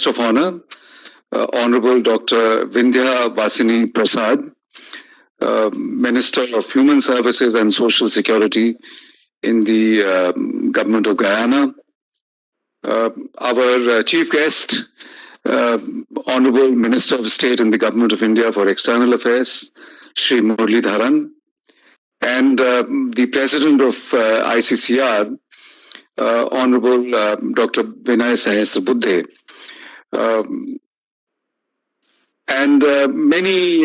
guest of honor, Honorable Dr. Vindhya Vasini Prasad, Minister of Human Services and Social Security in the Government of Guyana. Our chief guest, Honorable Minister of State in the Government of India for External Affairs, Shri Murli Dharan, and the President of ICCR, Honorable Dr. Vinay Sahasrabuddhe, and many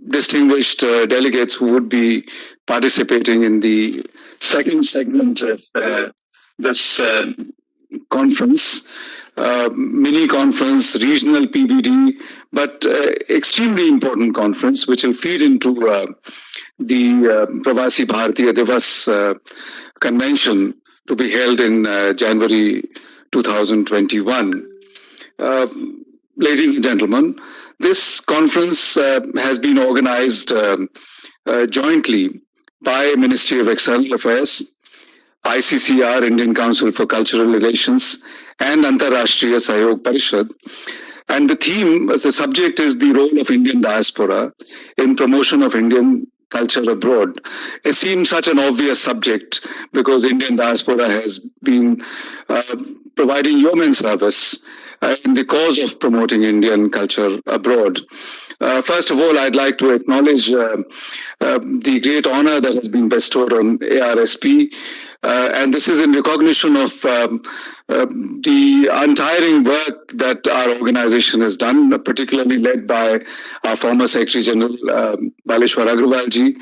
distinguished delegates who would be participating in the second segment of this conference, mini conference, regional PBD, but extremely important conference, which will feed into the Pravasi Bhartiya Divas convention to be held in January 2021. Ladies and gentlemen, this conference has been organized jointly by Ministry of External Affairs, ICCR, Indian Council for Cultural Relations, and Antarashtriya Sahayog Parishad. And the theme, the subject is the role of Indian diaspora in promotion of Indian culture abroad. It seems such an obvious subject because Indian diaspora has been providing yeoman service in the cause of promoting Indian culture abroad. First of all, I'd like to acknowledge the great honor that has been bestowed on ARSP, and this is in recognition of the untiring work that our organization has done, particularly led by our former Secretary General Baleshwar Agrawal ji,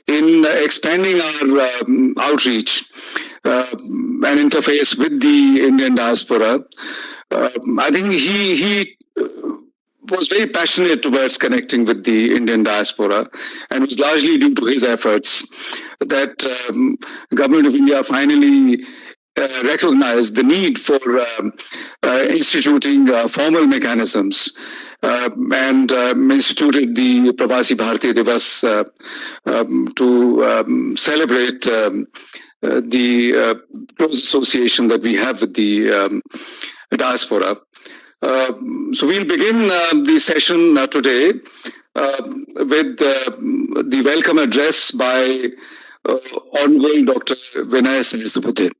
in expanding our outreach and interface with the Indian diaspora. I think he was very passionate towards connecting with the Indian diaspora, and it was largely due to his efforts that Government of India finally recognized the need for instituting formal mechanisms and instituted the Pravasi Bhartiya Divas to celebrate the close association that we have with the diaspora. So we'll begin the session today with the welcome address by Honorable Dr. Vinay Sahasrabuddhe.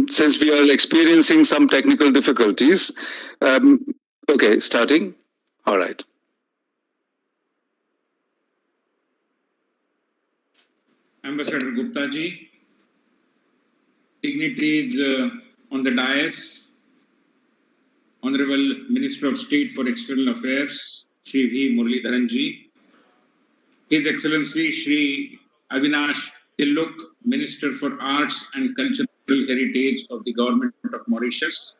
Since we are experiencing some technical difficulties, okay, starting. All right. Ambassador Gupta ji, dignitaries on the dais, Honorable Minister of State for External Affairs, Shri V. Murli Dharan ji, His Excellency Shri Avinash Tilluk, Minister for Arts and Cultural Heritage of the Government of Mauritius,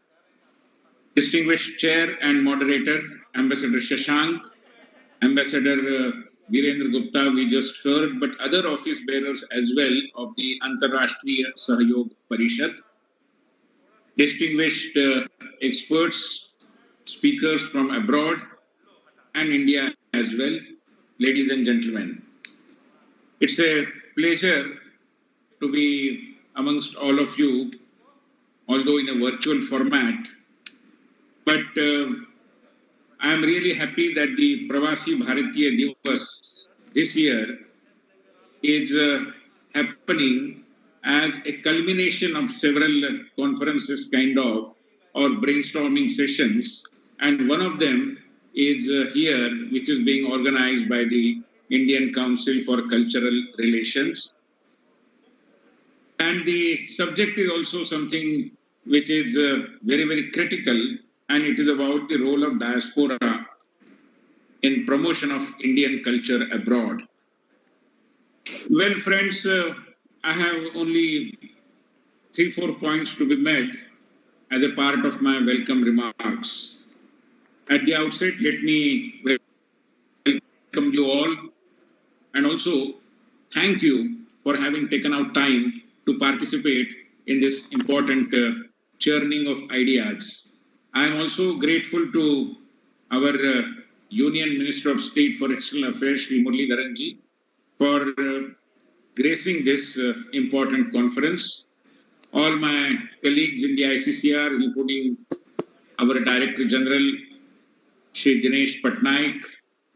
distinguished Chair and Moderator, Ambassador Shashank, Ambassador Virendra Gupta, we just heard, but other office bearers as well of the Antarashtriya Sahayog Parishad, distinguished experts, speakers from abroad and India as well, ladies and gentlemen. It's a pleasure to be amongst all of you, although in a virtual format, but I am really happy that the Pravasi Bhartiya Divas this year is happening as a culmination of several conferences kind of, or brainstorming sessions, and one of them is here, which is being organized by the Indian Council for Cultural Relations. And the subject is also something which is very, very critical, and it is about the role of diaspora in promotion of Indian culture abroad. Well, friends, I have only 3-4 points to be made as a part of my welcome remarks. At the outset, let me welcome you all and also thank you for having taken out time to participate in this important churning of ideas. I am also grateful to our Union Minister of State for External Affairs, Shri Muralidharanji, for gracing this important conference. All my colleagues in the ICCR, including our Director General, Shri Dinesh Patnaik,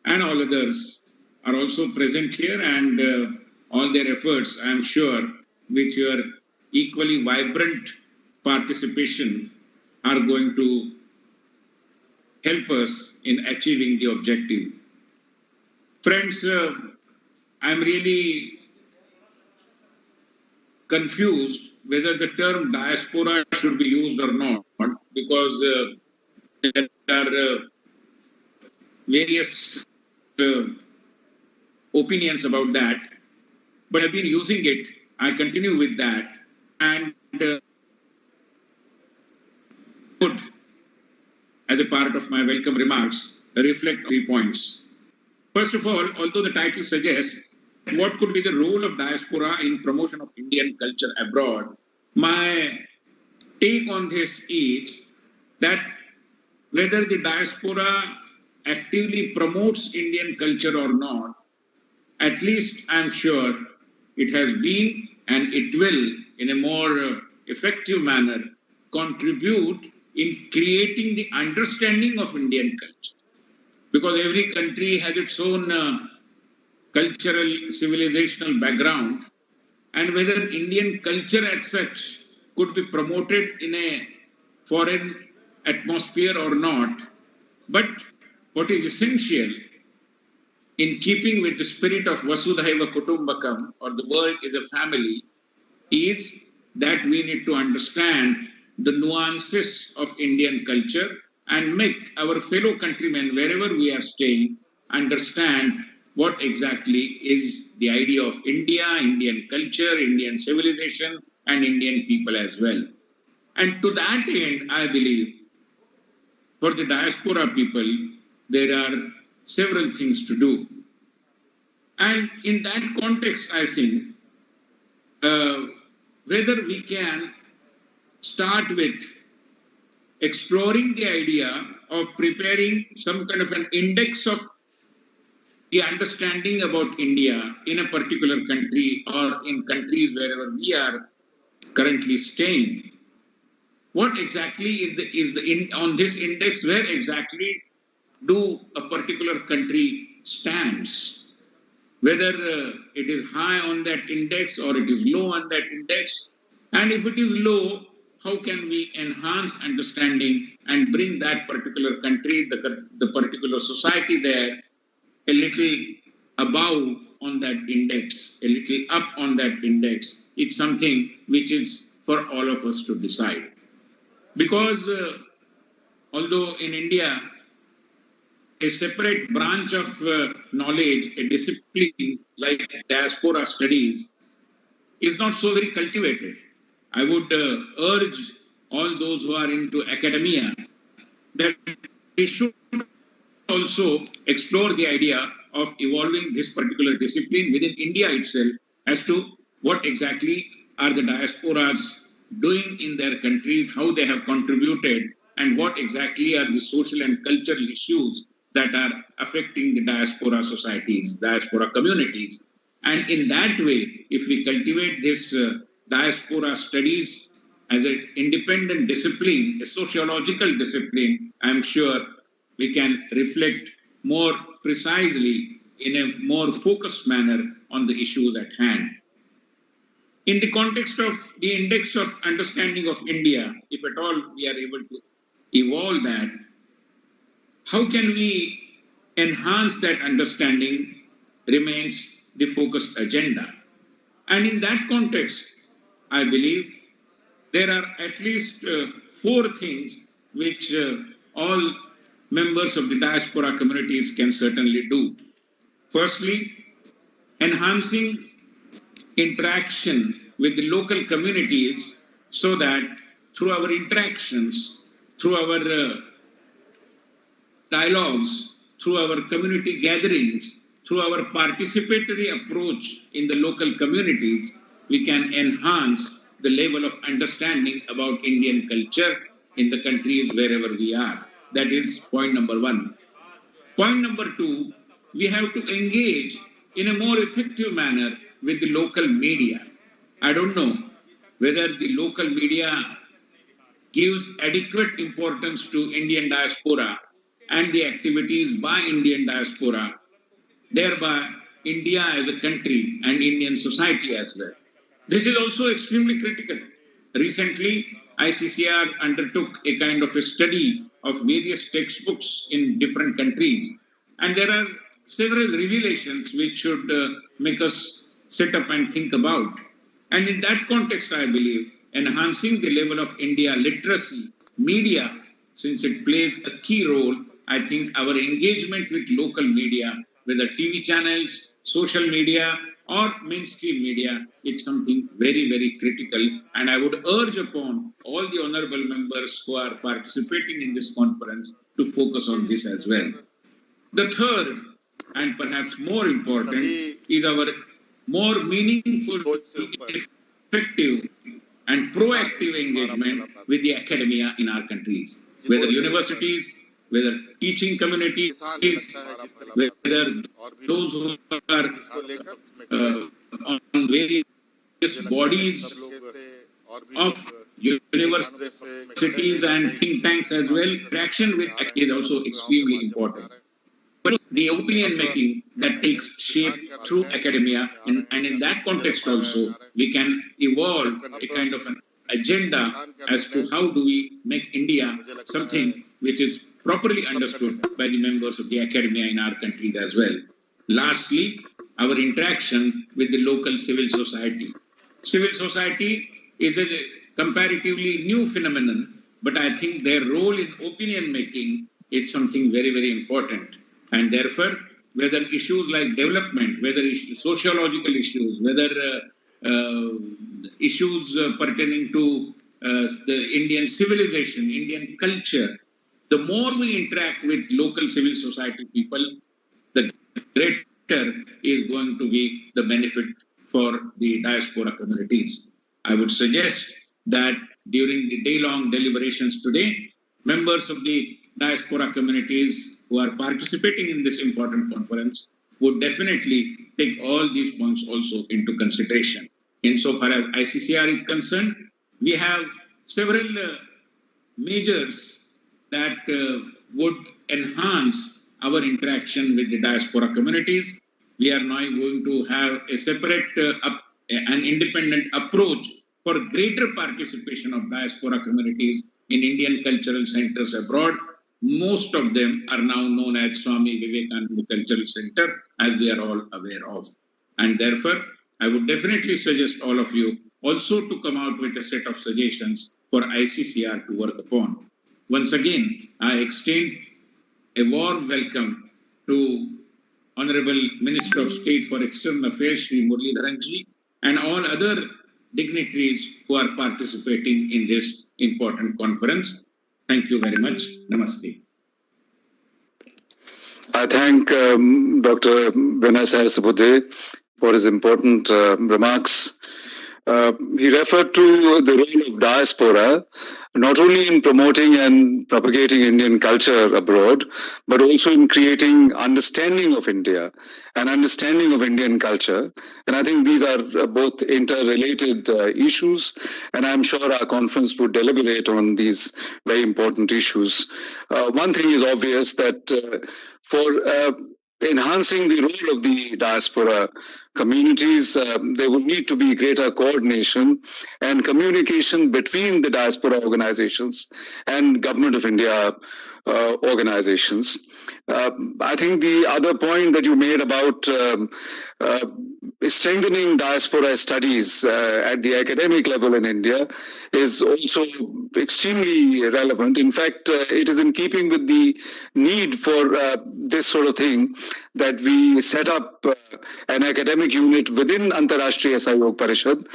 and all others are also present here, and all their efforts, I am sure, with your equally vibrant participation, are going to help us in achieving the objective. Friends, I'm really confused whether the term diaspora should be used or not, because there are various opinions about that, but I've been using it. I continue with that, and would, as a part of my welcome remarks, reflect 3 points. First of all, although the title suggests what could be the role of diaspora in promotion of Indian culture abroad, my take on this is that whether the diaspora actively promotes Indian culture or not, at least I'm sure it has been and it will, in a more effective manner, contribute in creating the understanding of Indian culture. Because every country has its own cultural, civilizational background, and whether Indian culture as such could be promoted in a foreign atmosphere or not. But what is essential, in keeping with the spirit of Vasudhaiva Kutumbakam, or the world is a family, is that we need to understand the nuances of Indian culture and make our fellow countrymen, wherever we are staying, understand what exactly is the idea of India, Indian culture, Indian civilization, and Indian people as well. And to that end, I believe, for the diaspora people, there are several things to do. And in that context, I think, whether we can start with exploring the idea of preparing some kind of an index of the understanding about India in a particular country or in countries wherever we are currently staying. What exactly is on this index, where exactly do a particular country stands? Whether it is high on that index or it is low on that index. And if it is low, how can we enhance understanding and bring that particular country, the particular society there, a little above on that index, a little up on that index? It's something which is for all of us to decide. Because although in India, a separate branch of knowledge, a discipline like diaspora studies, is not so very cultivated. I would urge all those who are into academia that they should also explore the idea of evolving this particular discipline within India itself as to what exactly are the diasporas doing in their countries, how they have contributed, and what exactly are the social and cultural issues that are affecting the diaspora societies, diaspora communities. And in that way, if we cultivate this diaspora studies as an independent discipline, a sociological discipline, I'm sure we can reflect more precisely in a more focused manner on the issues at hand. In the context of the index of understanding of India, if at all we are able to evolve that, how can we enhance that understanding remains the focused agenda. And in that context, I believe there are at least 4 things which all members of the diaspora communities can certainly do. Firstly, enhancing interaction with the local communities so that through our interactions, through our dialogues, through our community gatherings, through our participatory approach in the local communities, we can enhance the level of understanding about Indian culture in the countries wherever we are. That is point number 1. Point number 2, we have to engage in a more effective manner with the local media. I don't know whether the local media gives adequate importance to Indian diaspora and the activities by Indian diaspora, thereby India as a country and Indian society as well. This is also extremely critical. Recently, ICCR undertook a kind of a study of various textbooks in different countries, and there are several revelations which should make us sit up and think about. And in that context, I believe enhancing the level of India literacy, media, since it plays a key role, I think our engagement with local media, whether TV channels, social media, or mainstream media, it's something very, very critical. And I would urge upon all the honorable members who are participating in this conference to focus on this as well. The third, and perhaps more important, is our more meaningful, effective, and proactive engagement with the academia in our countries, whether universities, whether teaching communities, whether those who are on various bodies of universities and think tanks as well. Interaction with is also extremely important. But the opinion making that takes shape through academia, and in that context also, we can evolve a kind of an agenda as to how do we make India something which is properly understood by the members of the academia in our countries as well. Lastly, our interaction with the local civil society. Civil society is a comparatively new phenomenon, but I think their role in opinion making is something very, very important. And therefore, whether issues like development, whether sociological issues, whether issues pertaining to the Indian civilization, Indian culture, the more we interact with local civil society people, the greater is going to be the benefit for the diaspora communities. I would suggest that during the day-long deliberations today, members of the diaspora communities who are participating in this important conference would definitely take all these points also into consideration. Insofar as ICCR is concerned, we have several measures that would enhance our interaction with the diaspora communities. We are now going to have a separate and independent approach for greater participation of diaspora communities in Indian cultural centers abroad. Most of them are now known as Swami Vivekananda Cultural Center, as we are all aware of. And therefore, I would definitely suggest all of you also to come out with a set of suggestions for ICCR to work upon. Once again, I extend a warm welcome to Honorable Minister of State for External Affairs, Shri Muralidharanji, and all other dignitaries who are participating in this important conference. Thank you very much. Namaste. I thank Dr. Vinay Sahasrabudhe for his important remarks. He referred to the role of diaspora, not only in promoting and propagating Indian culture abroad, but also in creating understanding of India and understanding of Indian culture. And I think these are both interrelated issues, and I'm sure our conference would deliberate on these very important issues. One thing is obvious that for enhancing the role of the diaspora communities, there will need to be greater coordination and communication between the diaspora organizations and Government of India organizations. I think the other point that you made about strengthening diaspora studies at the academic level in India is also extremely relevant. In fact, it is in keeping with the need for this sort of thing that we set up an academic unit within Antarashtriya Sahayog Parishad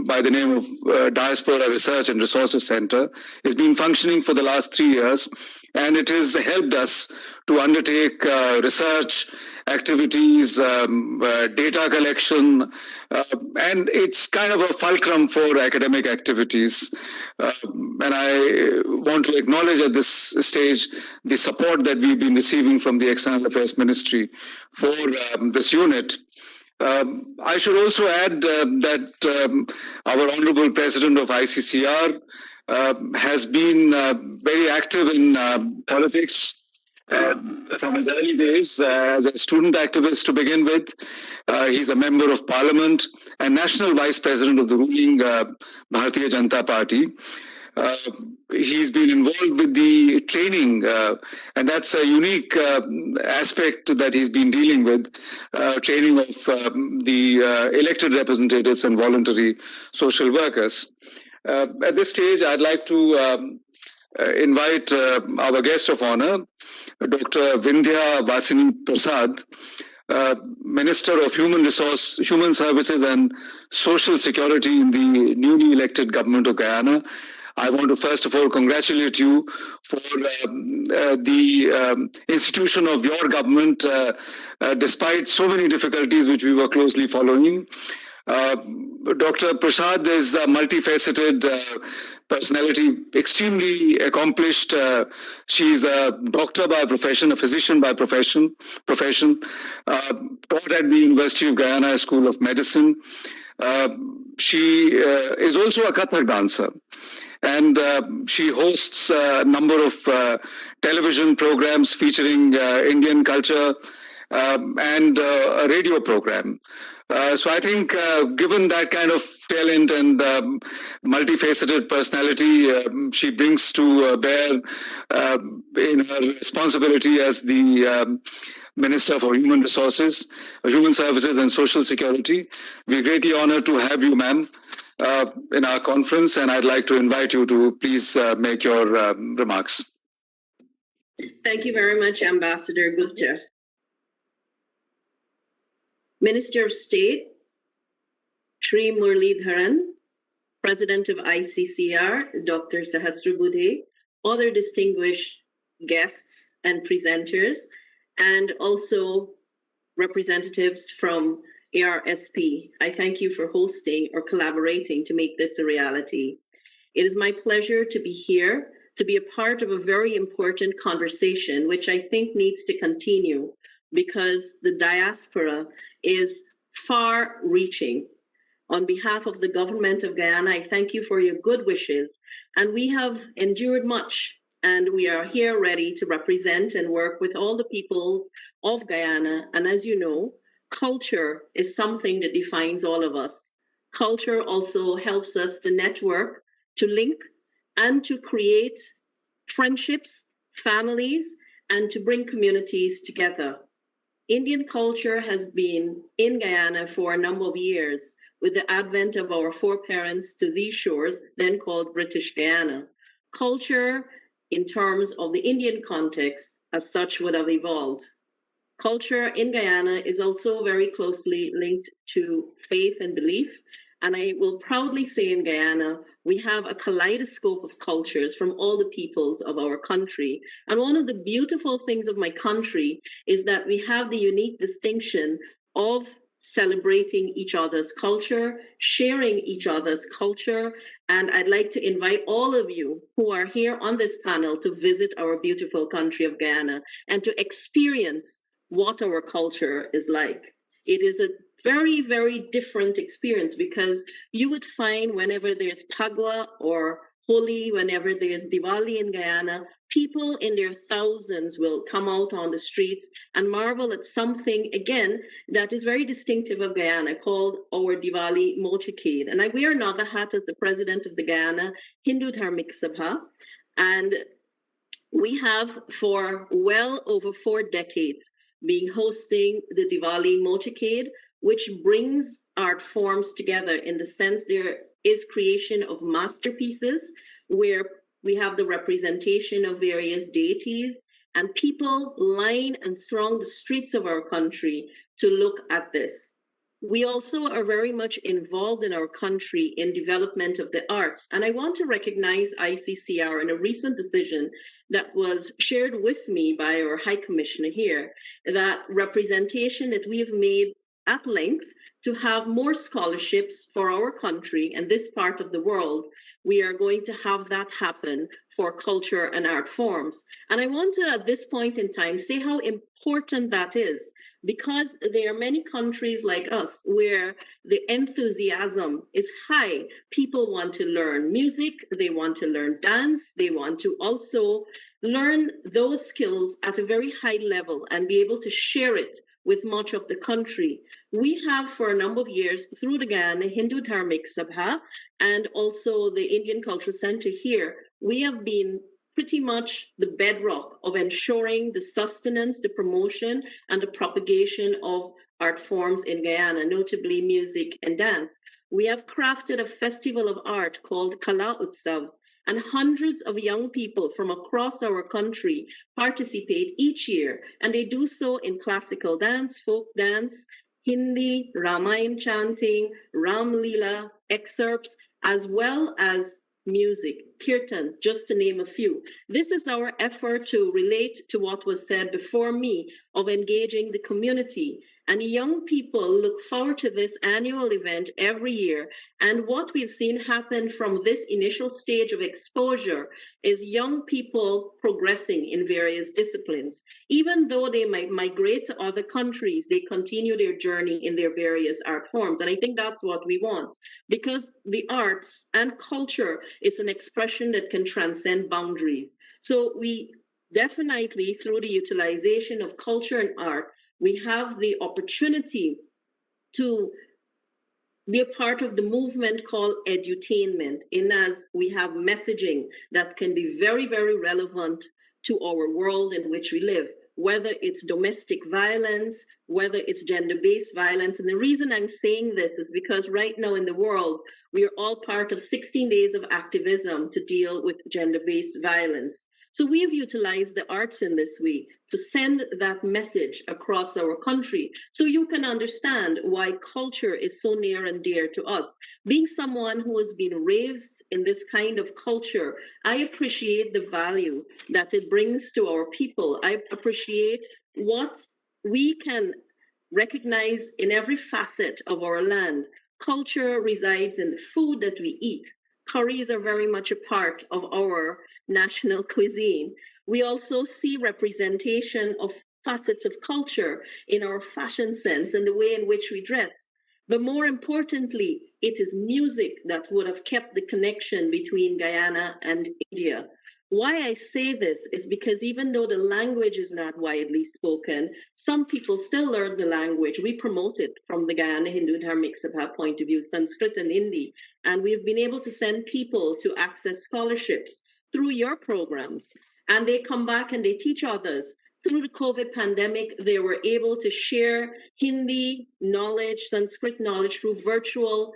by the name of Diaspora Research and Resources Center. It's been functioning for the last 3 years, and it has helped us to undertake research activities, data collection, and it's kind of a fulcrum for academic activities. And I want to acknowledge at this stage the support that we've been receiving from the External Affairs Ministry for this unit. I should also add that our Honorable President of ICCR has been very active in politics from his early days as a student activist to begin with. He's a member of Parliament and National Vice President of the ruling Bhartiya Janata Party. He's been involved with the training, and that's a unique aspect that he's been dealing with, training of the elected representatives and voluntary social workers. At this stage, I'd like to invite our guest of honor, Dr. Vindhya Vasini Prasad, Minister of Human Services and Social Security in the newly elected government of Guyana. I want to first of all congratulate you for the institution of your government, despite so many difficulties which we were closely following. Dr. Prasad is a multifaceted personality, extremely accomplished. She's a doctor by profession, a physician by profession, taught at the University of Guyana School of Medicine. She is also a Kathak dancer, and she hosts a number of television programs featuring Indian culture and a radio program. So I think given that kind of talent and multifaceted personality she brings to bear in her responsibility as the Minister for Human Resources, Human Services and Social Security, we're greatly honored to have you, ma'am, in our conference, and I'd like to invite you to please make your remarks. Thank you very much, Ambassador Gupta. Minister of State, Shri Muralidharan, President of ICCR, Dr. Sahasrabudhe, other distinguished guests and presenters, and also representatives from ARSP. I thank you for hosting or collaborating to make this a reality. It is my pleasure to be here, to be a part of a very important conversation, which I think needs to continue because the diaspora is far-reaching. On behalf of the government of Guyana, I thank you for your good wishes. And we have endured much, and we are here ready to represent and work with all the peoples of Guyana. And as you know, culture is something that defines all of us. Culture also helps us to network, to link, and to create friendships, families, and to bring communities together. Indian culture has been in Guyana for a number of years with the advent of our foreparents to these shores, then called British Guyana. Culture, in terms of the Indian context, as such would have evolved. Culture in Guyana is also very closely linked to faith and belief. And I will proudly say in Guyana, we have a kaleidoscope of cultures from all the peoples of our country. And one of the beautiful things of my country is that we have the unique distinction of celebrating each other's culture, sharing each other's culture. And I'd like to invite all of you who are here on this panel to visit our beautiful country of Guyana and to experience what our culture is like. It is a very, very different experience because you would find whenever there's Pagwa or Holi, whenever there's Diwali in Guyana, people in their thousands will come out on the streets and marvel at something, again, that is very distinctive of Guyana called our Diwali motorcade. And I wear another hat as the president of the Guyana Hindu Dharmik Sabha. And We have for well over 4 decades been hosting the Diwali motorcade, which brings art forms together in the sense there is creation of masterpieces where we have the representation of various deities and people line and throng the streets of our country to look at this. We also are very much involved in our country in development of the arts. And I want to recognize ICCR in a recent decision that was shared with me by our High Commissioner here, that representation that we have made at length to have more scholarships for our country and this part of the world. We are going to have that happen for culture and art forms. And I want to, at this point in time, say how important that is, because there are many countries like us where the enthusiasm is high. People want to learn music, they want to learn dance, they want to also learn those skills at a very high level and be able to share it with much of the country. We have for a number of years through the Guyana Hindu Dharmic Sabha and also the Indian Cultural Center here, we have been pretty much the bedrock of ensuring the sustenance, the promotion, and the propagation of art forms in Guyana, notably music and dance. We have crafted a festival of art called Kala Utsav, and hundreds of young people from across our country participate each year, and they do so in classical dance, folk dance, Hindi, Ramayan chanting, Ram Leela excerpts, as well as music, kirtan, just to name a few. This is our effort to relate to what was said before me of engaging the community. And young people look forward to this annual event every year. And what we've seen happen from this initial stage of exposure is young people progressing in various disciplines. Even though they might migrate to other countries, they continue their journey in their various art forms. And I think that's what we want, because the arts and culture is an expression that can transcend boundaries. So we definitely, through the utilization of culture and art, we have the opportunity to be a part of the movement called edutainment, in as we have messaging that can be very, very relevant to our world in which we live, whether it's domestic violence, whether it's gender-based violence. And the reason I'm saying this is because right now in the world, we are all part of 16 days of activism to deal with gender-based violence. So we have utilized the arts in this way to send that message across our country so you can understand why culture is so near and dear to us. Being someone who has been raised in this kind of culture, I appreciate the value that it brings to our people. I appreciate what we can recognize in every facet of our land. Culture resides in the food that we eat. Curries are very much a part of our national cuisine. We also see representation of facets of culture in our fashion sense and the way in which we dress. But more importantly, it is music that would have kept the connection between Guyana and India. Why I say this is because even though the language is not widely spoken, some people still learn the language. We promote it from the Guyana Hindu Dharmic Sabha point of view, Sanskrit and Hindi. And we've been able to send people to access scholarships through your programs. And they come back and they teach others. Through the COVID pandemic, they were able to share Hindi knowledge, Sanskrit knowledge through virtual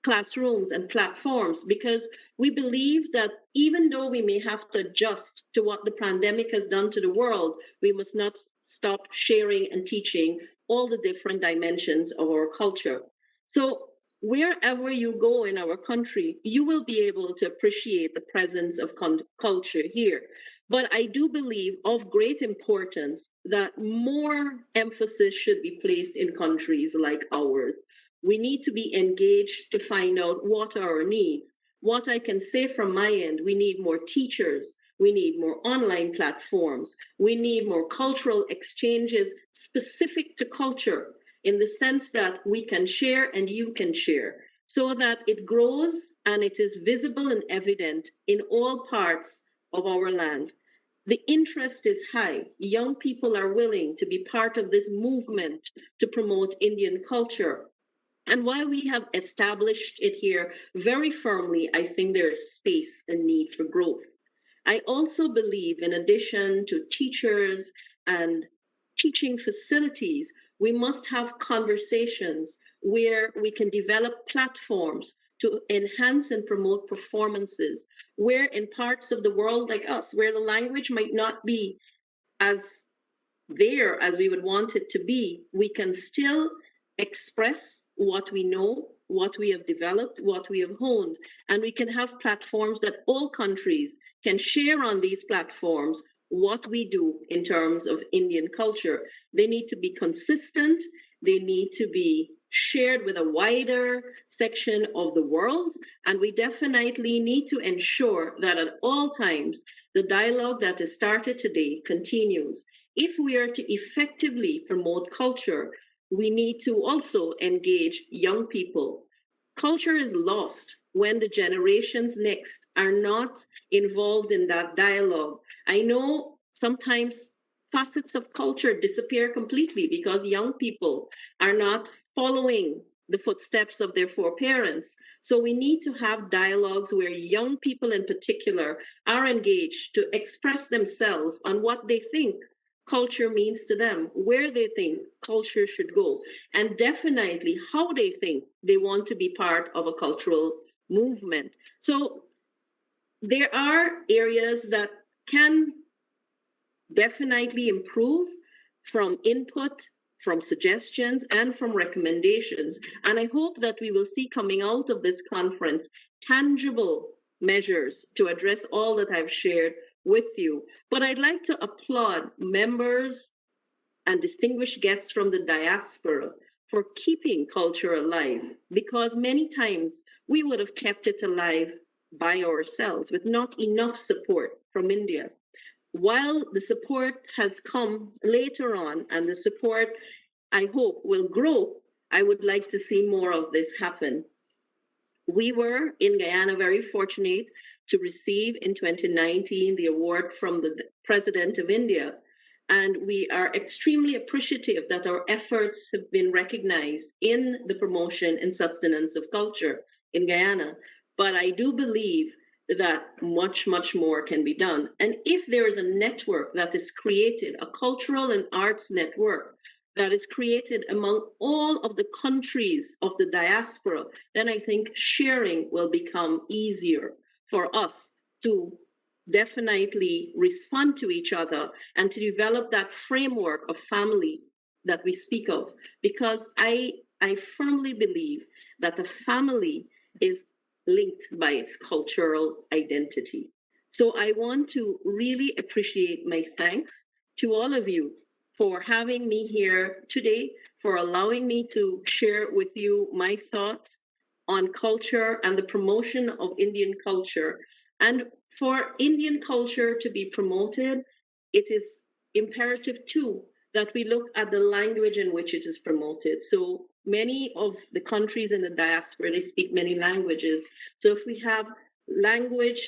classrooms and platforms, because we believe that even though we may have to adjust to what the pandemic has done to the world, we must not stop sharing and teaching all the different dimensions of our culture. So wherever you go in our country, you will be able to appreciate the presence of culture here. But I do believe of great importance that more emphasis should be placed in countries like ours. We need to be engaged to find out what are our needs. What I can say from my end, we need more teachers. We need more online platforms. We need more cultural exchanges specific to culture, in the sense that we can share and you can share, so that it grows and it is visible and evident in all parts of our land. The interest is high. Young people are willing to be part of this movement to promote Indian culture. And while we have established it here very firmly, I think there is space and need for growth. I also believe, in addition to teachers and teaching facilities, we must have conversations where we can develop platforms to enhance and promote performances, where in parts of the world like us, where the language might not be as there as we would want it to be, we can still express what we know, what we have developed, what we have honed, and we can have platforms that all countries can share on these platforms what we do in terms of Indian culture. They need to be consistent, they need to be shared with a wider section of the world, and we definitely need to ensure that at all times the dialogue that is started today continues. If we are to effectively promote culture, we need to also engage young people. Culture is lost when the generations next are not involved in that dialogue. I know sometimes facets of culture disappear completely because young people are not following the footsteps of their foreparents. So we need to have dialogues where young people in particular are engaged to express themselves on what they think culture means to them, where they think culture should go, and definitely how they think they want to be part of a cultural movement. So there are areas that can definitely improve from input, from suggestions, and from recommendations. And I hope that we will see coming out of this conference tangible measures to address all that I've shared with you. But I'd like to applaud members and distinguished guests from the diaspora for keeping culture alive, because many times we would have kept it alive by ourselves with not enough support from India. While the support has come later on, and the support I hope will grow, I would like to see more of this happen. We were in Guyana very fortunate to receive in 2019 the award from the President of India. And we are extremely appreciative that our efforts have been recognized in the promotion and sustenance of culture in Guyana. But I do believe that much, much more can be done. And if there is a network that is created, a cultural and arts network that is created among all of the countries of the diaspora, then I think sharing will become easier for us to definitely respond to each other and to develop that framework of family that we speak of. Because I firmly believe that a family is linked by its cultural identity. So I want to really appreciate my thanks to all of you for having me here today, for allowing me to share with you my thoughts on culture and the promotion of Indian culture. And for Indian culture to be promoted, it is imperative too that we look at the language in which it is promoted. So many of the countries in the diaspora, they speak many languages. So if we have language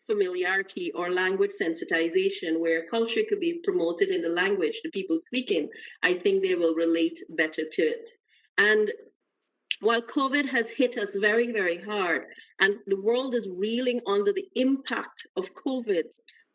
familiarity or language sensitization where culture could be promoted in the language the people speaking, I think they will relate better to it. And while COVID has hit us very, very hard, and the world is reeling under the impact of COVID,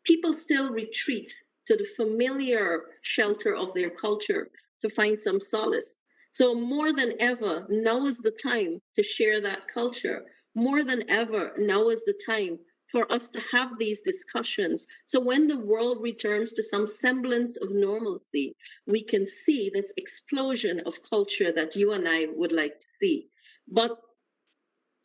people still retreat to the familiar shelter of their culture to find some solace. So more than ever, now is the time to share that culture. More than ever, now is the time for us to have these discussions. So when the world returns to some semblance of normalcy, we can see this explosion of culture that you and I would like to see. But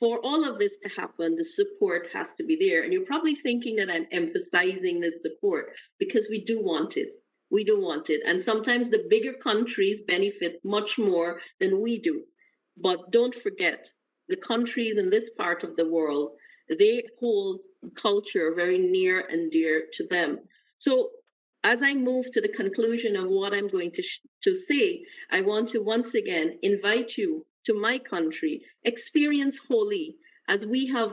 for all of this to happen, the support has to be there. And you're probably thinking that I'm emphasizing this support because we do want it. We do want it. And sometimes the bigger countries benefit much more than we do. But don't forget, the countries in this part of the world, they hold culture very near and dear to them. So as I move to the conclusion of what I'm going to say, I want to once again invite you to my country, experience Holi as we have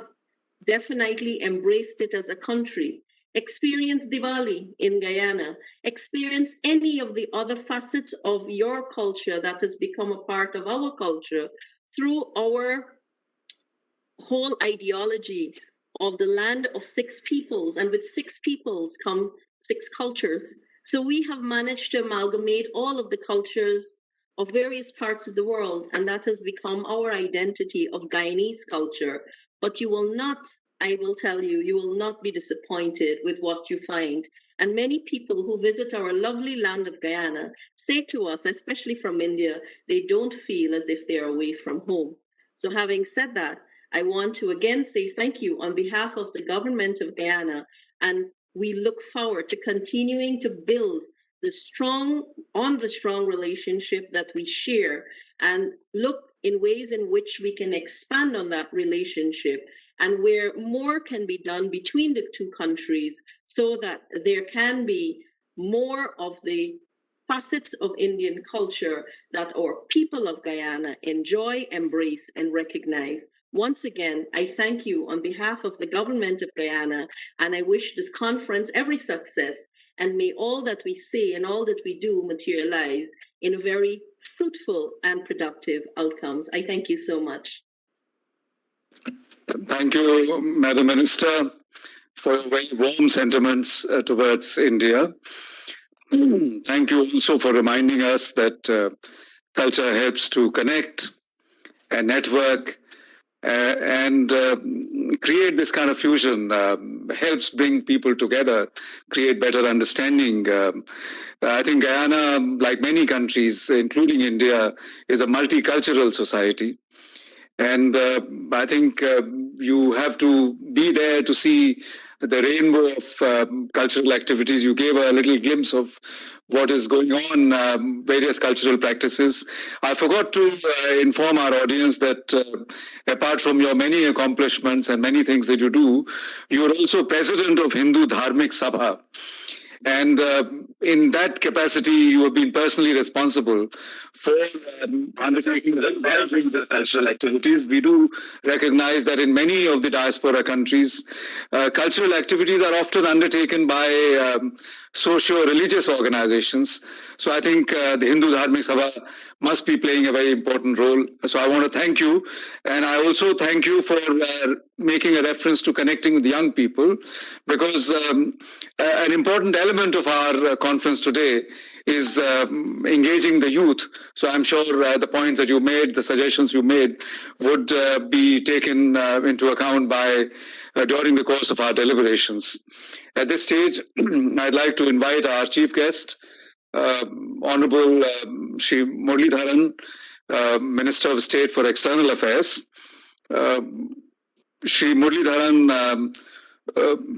definitely embraced it as a country. Experience Diwali in Guyana. Experience any of the other facets of your culture that has become a part of our culture through our whole ideology of the land of 6 peoples, and with 6 peoples come 6 cultures. So we have managed to amalgamate all of the cultures of various parts of the world, and that has become our identity of Guyanese culture. But you will not, I will tell you, you will not be disappointed with what you find. And many people who visit our lovely land of Guyana say to us, especially from India, they don't feel as if they're away from home. So having said that, I want to again say thank you on behalf of the government of Guyana, and we look forward to continuing to build the strong relationship that we share, and look in ways in which we can expand on that relationship, and where more can be done between the 2 countries so that there can be more of the facets of Indian culture that our people of Guyana enjoy, embrace, and recognize. Once again, I thank you on behalf of the government of Guyana, and I wish this conference every success, and may all that we say and all that we do materialize in very fruitful and productive outcomes. I thank you so much. Thank you, Madam Minister, for your very warm sentiments towards India. Thank you also for reminding us that culture helps to connect and network and create this kind of fusion, helps bring people together, create better understanding. I think Guyana, like many countries, including India, is a multicultural society. And I think you have to be there to see the rainbow of cultural activities. You gave a little glimpse of what is going on, various cultural practices. I forgot to inform our audience that apart from your many accomplishments and many things that you do, you are also president of Hindu Dharmik Sabha. And in that capacity, you have been personally responsible for undertaking the cultural activities. We do recognize that in many of the diaspora countries, cultural activities are often undertaken by socio-religious organizations. So I think the Hindu Dharmik Sabha must be playing a very important role. So I want to thank you. And I also thank you for making a reference to connecting with young people, because an important element of our conference today is engaging the youth. So I'm sure the points that you made, the suggestions you made would be taken into account by during the course of our deliberations. At this stage, I'd like to invite our chief guest, Honorable Shri Muralidharan, Minister of State for External Affairs. Shri Muralidharan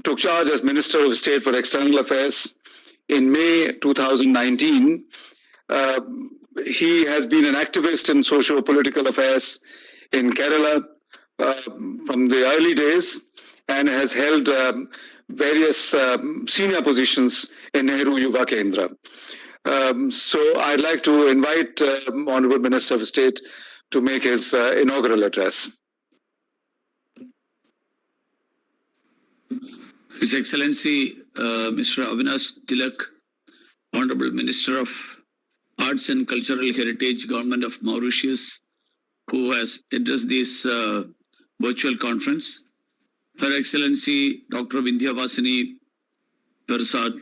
took charge as Minister of State for External Affairs in May 2019. He has been an activist in socio-political affairs in Kerala from the early days, and has held various senior positions in Nehru Yuva Kendra. So I'd like to invite Honorable Minister of State to make his inaugural address. His Excellency Mr. Avinash Tilak, Honorable Minister of Arts and Cultural Heritage, Government of Mauritius, who has addressed this virtual conference. Her Excellency Dr. Vindhyavasini Persad,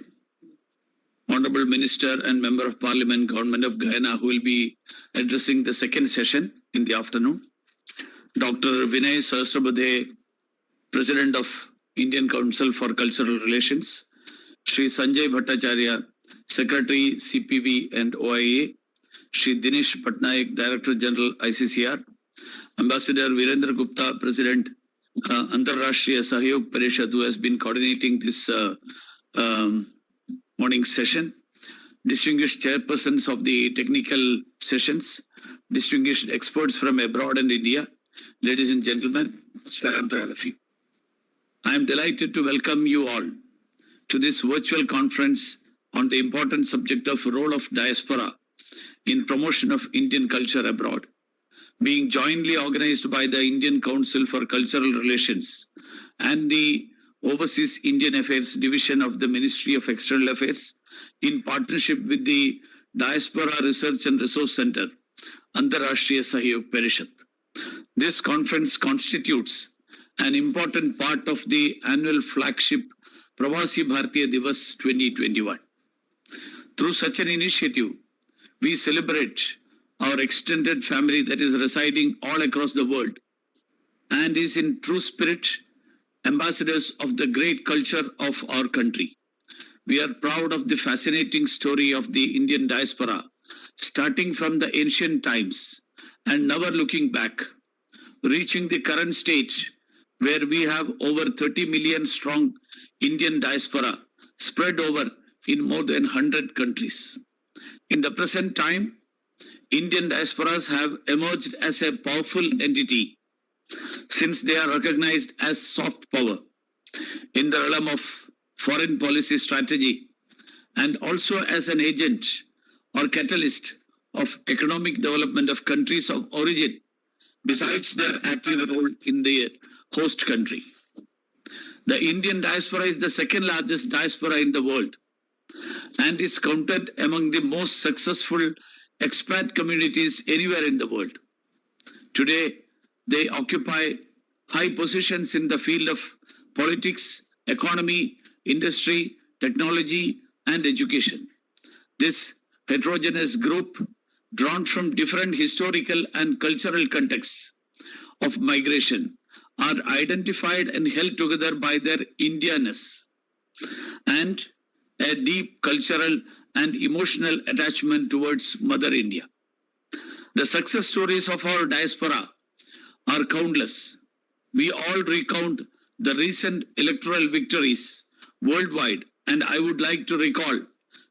Honorable Minister and Member of Parliament, Government of Guyana, who will be addressing the second session in the afternoon. Dr. Vinay Sahasrabudhe, President of Indian Council for Cultural Relations. Shri Sanjay Bhattacharya, Secretary, CPV and OIA. Shri Dinesh Patnaik, Director General, ICCR. Ambassador Virendra Gupta, President, Antarrashtriya Sahyog Parishad, who has been coordinating this morning session. Distinguished chairpersons of the technical sessions, distinguished experts from abroad and India, ladies and gentlemen, salam to all of you. I am delighted to welcome you all to this virtual conference on the important subject of role of diaspora in promotion of Indian culture abroad, being jointly organized by the Indian Council for Cultural Relations and the Overseas Indian Affairs Division of the Ministry of External Affairs in partnership with the Diaspora Research and Resource Center, Antarrashtriya Sahyog Parishad. This conference constitutes an important part of the annual flagship Pravasi Bhartiya Divas 2021. Through such an initiative, we celebrate our extended family that is residing all across the world and is in true spirit ambassadors of the great culture of our country. We are proud of the fascinating story of the Indian diaspora, starting from the ancient times and never looking back, reaching the current stage where we have over 30 million strong Indian diaspora spread over in more than 100 countries. In the present time, Indian diasporas have emerged as a powerful entity since they are recognized as soft power in the realm of foreign policy strategy and also as an agent or catalyst of economic development of countries of origin besides their active role in the host country. The Indian diaspora is the second largest diaspora in the world and is counted among the most successful expat communities anywhere in the world. Today, they occupy high positions in the field of politics, economy, industry, technology, and education. This heterogeneous group, drawn from different historical and cultural contexts of migration, are identified and held together by their Indianness and a deep cultural and emotional attachment towards Mother India. The success stories of our diaspora are countless. We all recount the recent electoral victories worldwide, and I would like to recall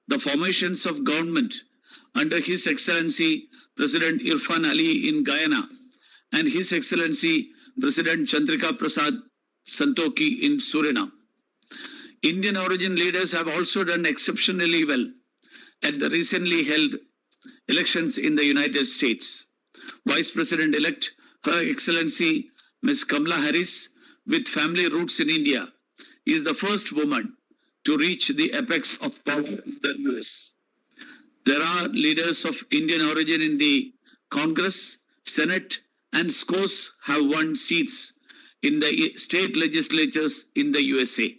the formations of government under His Excellency President Irfan Ali in Guyana and His Excellency President Chandrika Prasad Santokhi in Suriname. Indian origin leaders have also done exceptionally well at the recently held elections in the United States. Vice President-elect Her Excellency Ms. Kamala Harris, with family roots in India, is the first woman to reach the apex of power in the US. There are leaders of Indian origin in the Congress, Senate, and scores have won seats in the state legislatures in the USA.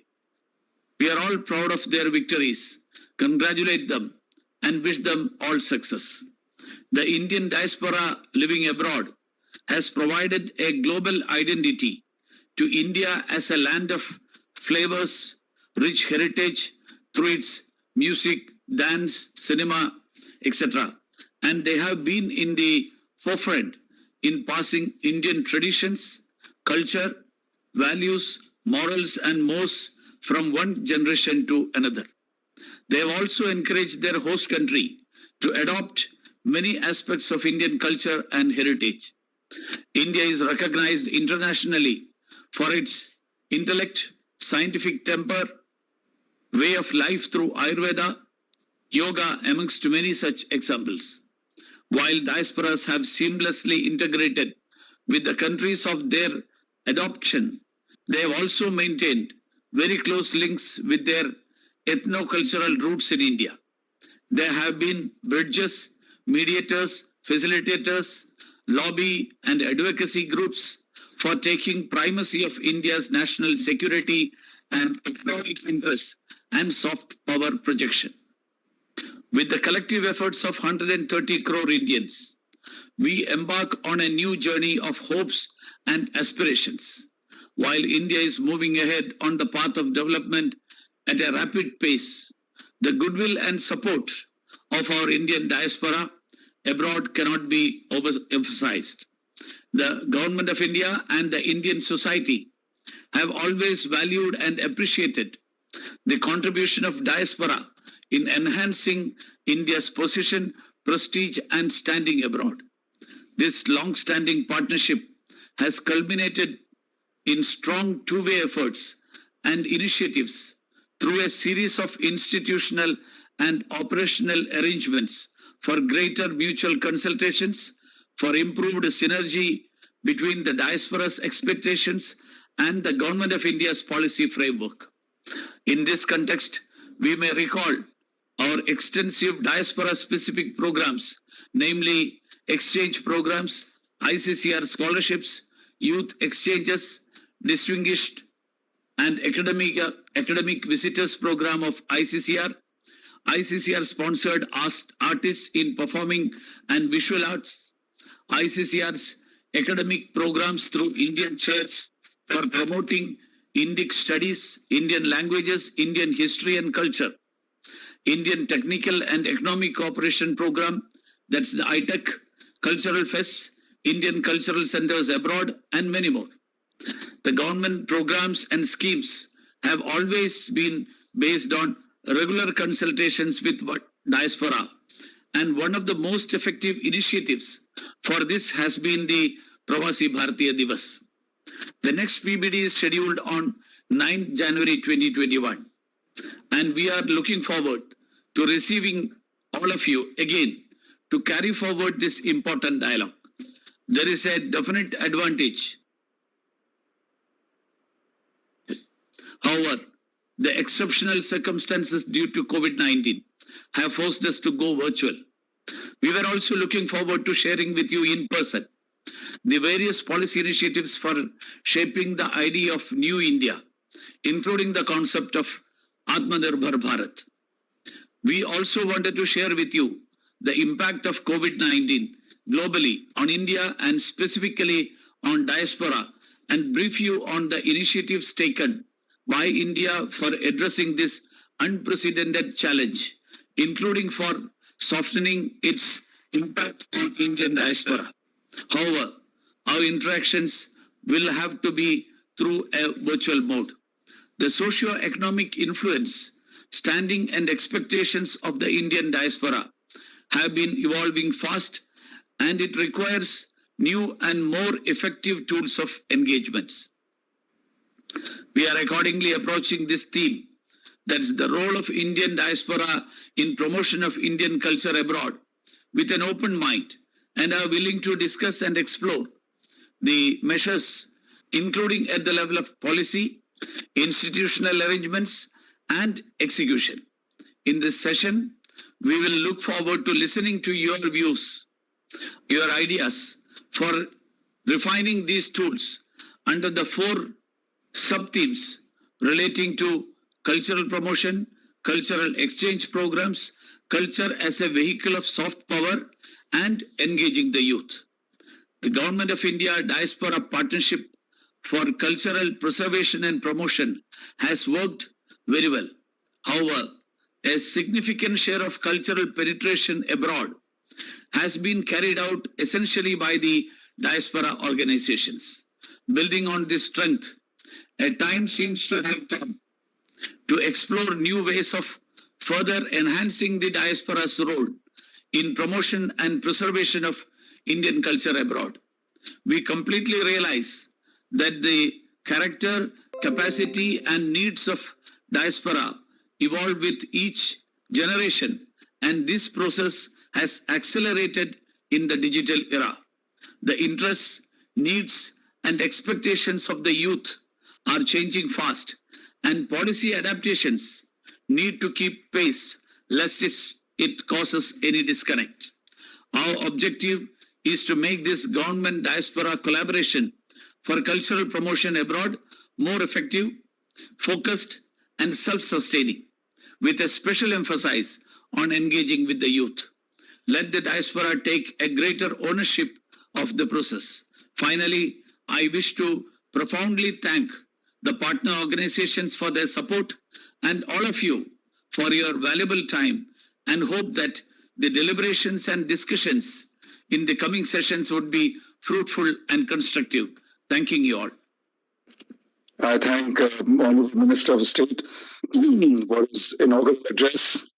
We are all proud of their victories, congratulate them, and wish them all success. The Indian diaspora living abroad has provided a global identity to India as a land of flavors, rich heritage through its music, dance, cinema, etc. And they have been in the forefront in passing Indian traditions, culture, values, morals, and mores from one generation to another. They have also encouraged their host country to adopt many aspects of Indian culture and heritage. India is recognized internationally for its intellect, scientific temper, way of life through Ayurveda, yoga, amongst many such examples. While diasporas have seamlessly integrated with the countries of their adoption, they have also maintained very close links with their ethno-cultural roots in India. There have been bridges, mediators, facilitators, lobby and advocacy groups for taking primacy of India's national security and economic interests and soft power projection. With the collective efforts of 130 crore Indians, we embark on a new journey of hopes and aspirations. While India is moving ahead on the path of development at a rapid pace, the goodwill and support of our Indian diaspora abroad cannot be overemphasized. The Government of India and the Indian society have always valued and appreciated the contribution of diaspora in enhancing India's position, prestige, and standing abroad. This long-standing partnership has culminated in strong two-way efforts and initiatives through a series of institutional and operational arrangements for greater mutual consultations, for improved synergy between the diaspora's expectations and the Government of India's policy framework. In this context, we may recall our extensive diaspora-specific programs, namely exchange programs, ICCR scholarships, youth exchanges, Distinguished and Academic Visitors Program of ICCR. ICCR sponsored artists in performing and visual arts. ICCR's academic programs through Indian church for promoting Indic studies, Indian languages, Indian history and culture. Indian Technical and Economic Cooperation Program, that's the ITEC, Cultural Fest, Indian Cultural Centers Abroad, and many more. The government programs and schemes have always been based on regular consultations with diaspora, and one of the most effective initiatives for this has been the Pravasi Bhartiya Divas. The next PBD is scheduled on 9th January 2021, and we are looking forward to receiving all of you again to carry forward this important dialogue. There is a definite advantage. However, the exceptional circumstances due to COVID-19 have forced us to go virtual. We were also looking forward to sharing with you in person the various policy initiatives for shaping the idea of New India, including the concept of Atmanirbhar Bharat. We also wanted to share with you the impact of COVID-19 globally on India and specifically on diaspora, and brief you on the initiatives taken by India for addressing this unprecedented challenge, including for softening its impact on Indian diaspora. However, our interactions will have to be through a virtual mode. The socio-economic influence, standing and expectations of the Indian diaspora have been evolving fast, and it requires new and more effective tools of engagements. We are accordingly approaching this theme, that's the role of Indian diaspora in promotion of Indian culture abroad, with an open mind, and are willing to discuss and explore the measures, including at the level of policy, institutional arrangements, and execution. In this session, we will look forward to listening to your views, your ideas for refining these tools under the 4 sub-themes relating to cultural promotion, cultural exchange programs, culture as a vehicle of soft power, and engaging the youth. The Government of India Diaspora Partnership for Cultural Preservation and Promotion has worked very well. However, a significant share of cultural penetration abroad has been carried out essentially by the diaspora organizations. Building on this strength, a time seems to have come to explore new ways of further enhancing the diaspora's role in promotion and preservation of Indian culture abroad. We completely realize that the character, capacity, and needs of diaspora evolve with each generation, and this process has accelerated in the digital era. The interests, needs, and expectations of the youth are changing fast, and policy adaptations need to keep pace lest it causes any disconnect. Our objective is to make this government diaspora collaboration for cultural promotion abroad more effective, focused, and self-sustaining, with a special emphasis on engaging with the youth. Let the diaspora take a greater ownership of the process. Finally, I wish to profoundly thank the partner organizations for their support and all of you for your valuable time, and hope that the deliberations and discussions in the coming sessions would be fruitful and constructive. Thanking you all. I thank Honorable Minister of State for his inaugural address.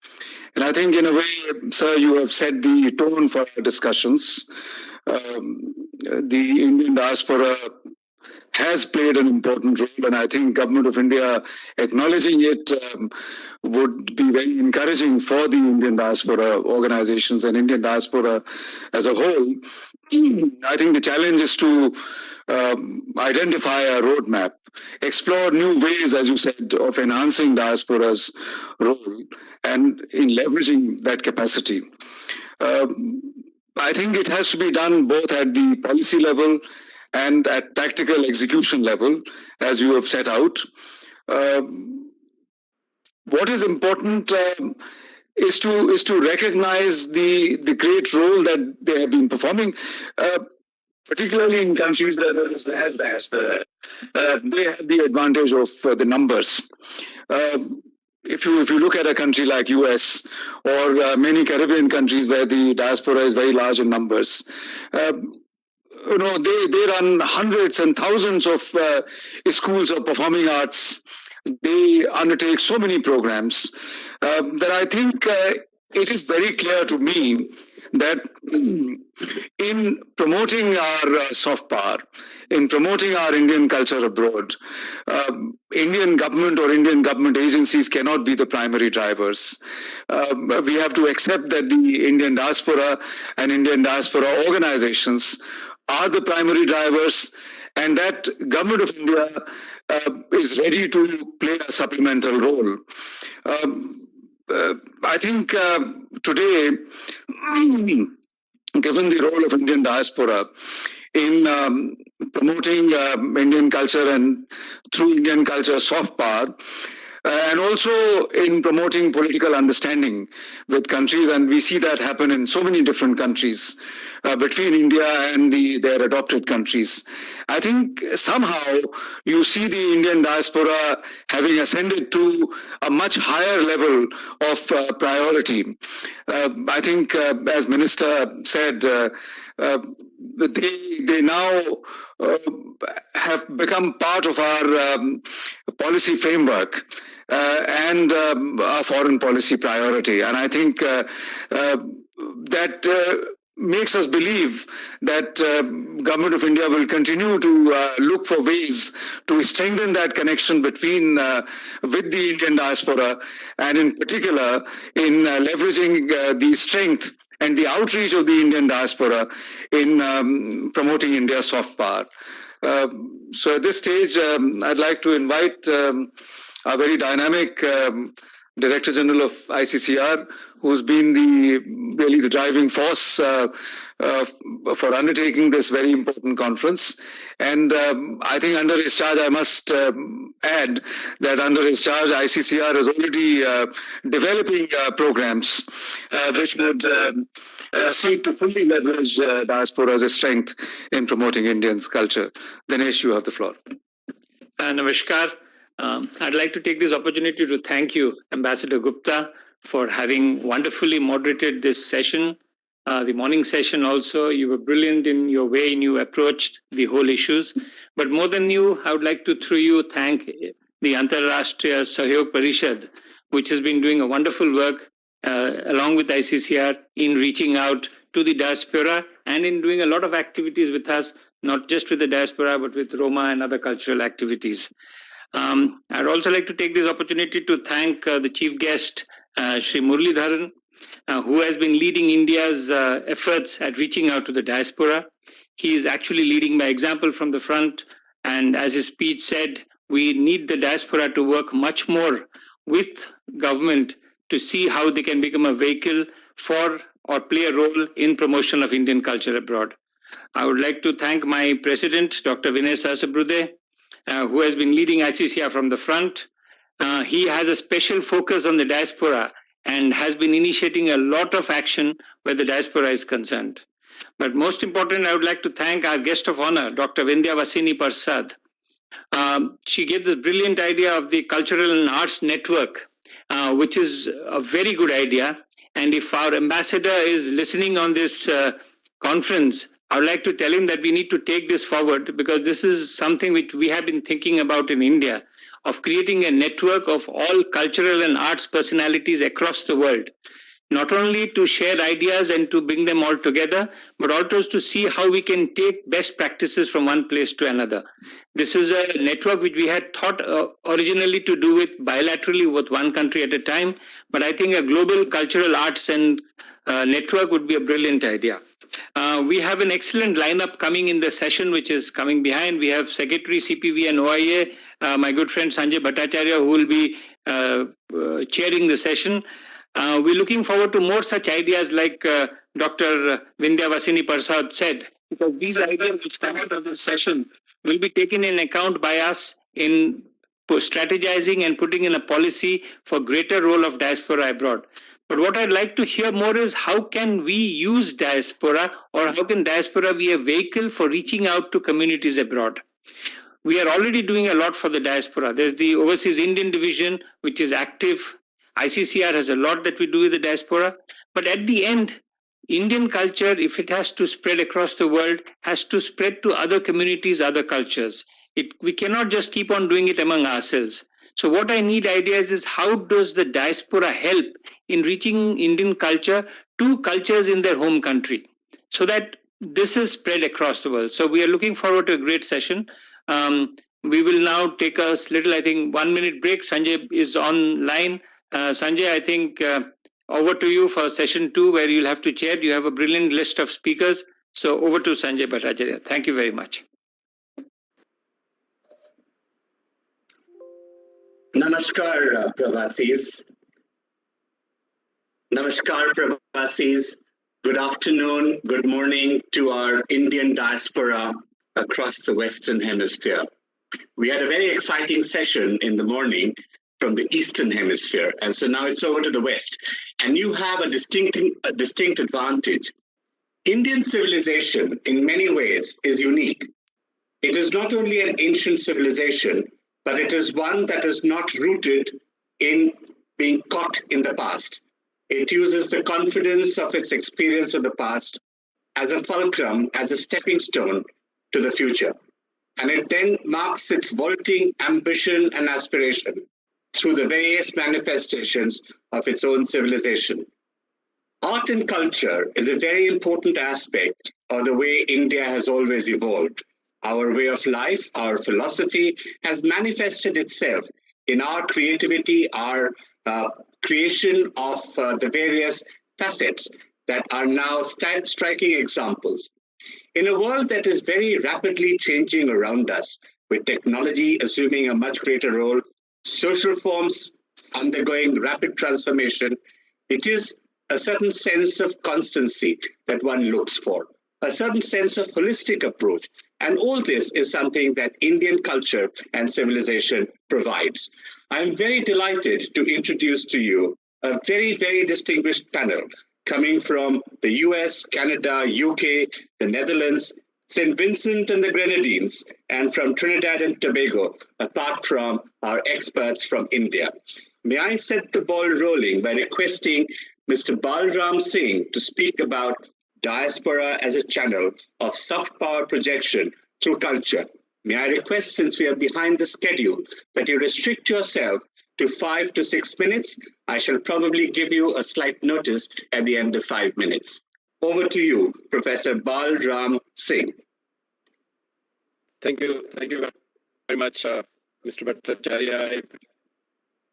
And I think in a way, sir, you have set the tone for our discussions. The Indian diaspora has played an important role, and I think Government of India acknowledging it would be very encouraging for the Indian diaspora organizations and Indian diaspora as a whole. I think the challenge is to identify a roadmap, explore new ways, as you said, of enhancing diaspora's role and in leveraging that capacity. I think it has to be done both at the policy level and at tactical execution level, as you have set out. What is important is to recognize the great role that they have been performing, particularly in countries where there is advanced. They have the advantage of the numbers. If you look at a country like US or many Caribbean countries where the diaspora is very large in numbers, they run hundreds and thousands of schools of performing arts. They undertake so many programs that I think it is very clear to me that in promoting our soft power, in promoting our Indian culture abroad, Indian government or Indian government agencies cannot be the primary drivers. We have to accept that the Indian diaspora and Indian diaspora organizations are the primary drivers, and that government of India is ready to play a supplemental role. I think today, given the role of Indian diaspora in promoting Indian culture and through Indian culture soft power, and also in promoting political understanding with countries, and we see that happen in so many different countries between India and their adopted countries. I think somehow you see the Indian diaspora having ascended to a much higher level of priority. I think, as Minister said, they now have become part of our policy framework and our foreign policy priority. And I think that makes us believe that Government of India will continue to look for ways to strengthen that connection between with the Indian diaspora, and in particular in leveraging the strength and the outreach of the Indian diaspora in promoting India's soft power. So at this stage, I'd like to invite our very dynamic Director General of ICCR, who's been really the driving force for undertaking this very important conference. And I think under his charge, I must add that under his charge, ICCR is already developing programs which would seek to fully leverage diaspora's strength in promoting Indian culture. Dinesh, you have the floor. Namaskar. I'd like to take this opportunity to thank you, Ambassador Gupta, for having wonderfully moderated this session, the morning session also. You were brilliant in your way you approached the whole issues. But more than you, I would like to, through you, thank the Antarrashtriya Sahyog Parishad, which has been doing a wonderful work along with ICCR in reaching out to the diaspora and in doing a lot of activities with us, not just with the diaspora, but with Roma and other cultural activities. I'd also like to take this opportunity to thank the chief guest, Sri Muralidharan, who has been leading India's efforts at reaching out to the diaspora. He is actually leading by example from the front. And as his speech said, we need the diaspora to work much more with government to see how they can become a vehicle for or play a role in promotion of Indian culture abroad. I would like to thank my president, Dr. Vinay Sahasrabudhe, who has been leading ICCR from the front. He has a special focus on the diaspora and has been initiating a lot of action where the diaspora is concerned. But most important, I would like to thank our guest of honor, Dr. Vasini Prasad. She gave this brilliant idea of the Cultural and Arts Network, which is a very good idea. And if our ambassador is listening on this conference, I would like to tell him that we need to take this forward, because this is something which we have been thinking about in India, of creating a network of all cultural and arts personalities across the world, not only to share ideas and to bring them all together, but also to see how we can take best practices from one place to another. This is a network which we had thought originally to do with bilaterally with one country at a time, but I think a global cultural arts and network would be a brilliant idea. We have an excellent lineup coming in the session, which is coming behind. We have Secretary CPV and OIA, my good friend Sanjay Bhattacharya, who will be chairing the session. We're looking forward to more such ideas like Dr. Vasini Prasad said. because these ideas which come out of this session will be taken in account by us in strategizing and putting in a policy for greater role of diaspora abroad. But what I'd like to hear more is how can we use diaspora, or how can diaspora be a vehicle for reaching out to communities abroad? We are already doing a lot for the diaspora. There's the Overseas Indian Division, which is active. ICCR has a lot that we do with the diaspora. But at the end, Indian culture, if it has to spread across the world, has to spread to other communities, other cultures. We cannot just keep on doing it among ourselves. So what I need ideas is how does the diaspora help in reaching Indian culture to cultures in their home country, so that this is spread across the world. So we are looking forward to a great session. We will now take a little, I think, 1 minute break. Sanjay is online. Sanjay, I think over to you for session 2, where you'll have to chair. You have a brilliant list of speakers. So over to Sanjay Bhattacharya. Thank you very much. Namaskar, Pravasis. Namaskar, Pravasis. Good afternoon, good morning to our Indian diaspora across the Western Hemisphere. We had a very exciting session in the morning from the Eastern Hemisphere, and so now it's over to the West. And you have a distinct advantage. Indian civilization, in many ways, is unique. It is not only an ancient civilization, but it is one that is not rooted in being caught in the past. It uses the confidence of its experience of the past as a fulcrum, as a stepping stone to the future. And it then marks its vaulting ambition and aspiration through the various manifestations of its own civilization. Art and culture is a very important aspect of the way India has always evolved. Our way of life, our philosophy has manifested itself in our creativity, our creation of the various facets that are now striking examples. In a world that is very rapidly changing around us, with technology assuming a much greater role, social forms undergoing rapid transformation, it is a certain sense of constancy that one looks for, a certain sense of holistic approach. And all this is something that Indian culture and civilization provides. I'm very delighted to introduce to you a very, very distinguished panel coming from the US, Canada, UK, the Netherlands, St. Vincent and the Grenadines, and from Trinidad and Tobago, apart from our experts from India. May I set the ball rolling by requesting Mr. Balram Singh to speak about diaspora as a channel of soft power projection through culture. May I request, since we are behind the schedule, that you restrict yourself to 5 to 6 minutes. I shall probably give you a slight notice at the end of 5 minutes. Over to you, Professor Balram Singh. Thank you very much, Mr. Bhattacharya. I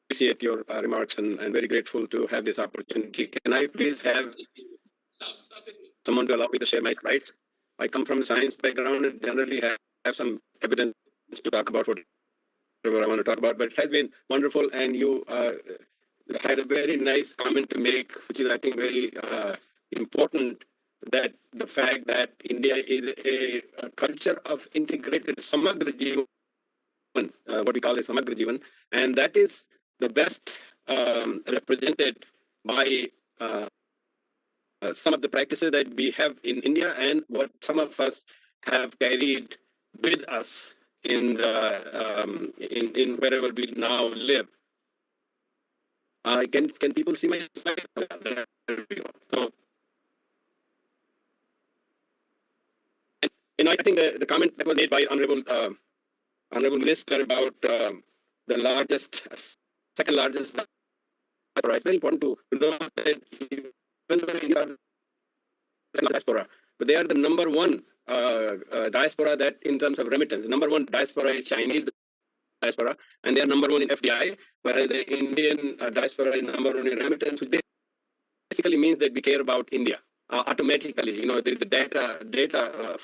appreciate your remarks and very grateful to have this opportunity. Can I please have someone to allow me to share my slides? I come from a science background and generally have some evidence to talk about whatever I want to talk about, but it has been wonderful, and you had a very nice comment to make, which is, I think, very important, that the fact that India is a culture of integrated Samagra Jivan, what we call a Samagra Jivan, and that is the best represented by some of the practices that we have in India and what some of us have carried with us in in wherever we now live. Can people see my slide? There we go. So, and I think the comment that was made by Honorable Minister about the largest, second largest diaspora, it's very important to know that even though India is not diaspora, but they are the number one diaspora that in terms of remittance. The number one diaspora is Chinese diaspora, and they are number one in FDI, whereas the Indian diaspora is number one in remittance, which basically means that we care about India automatically. You know, there is the data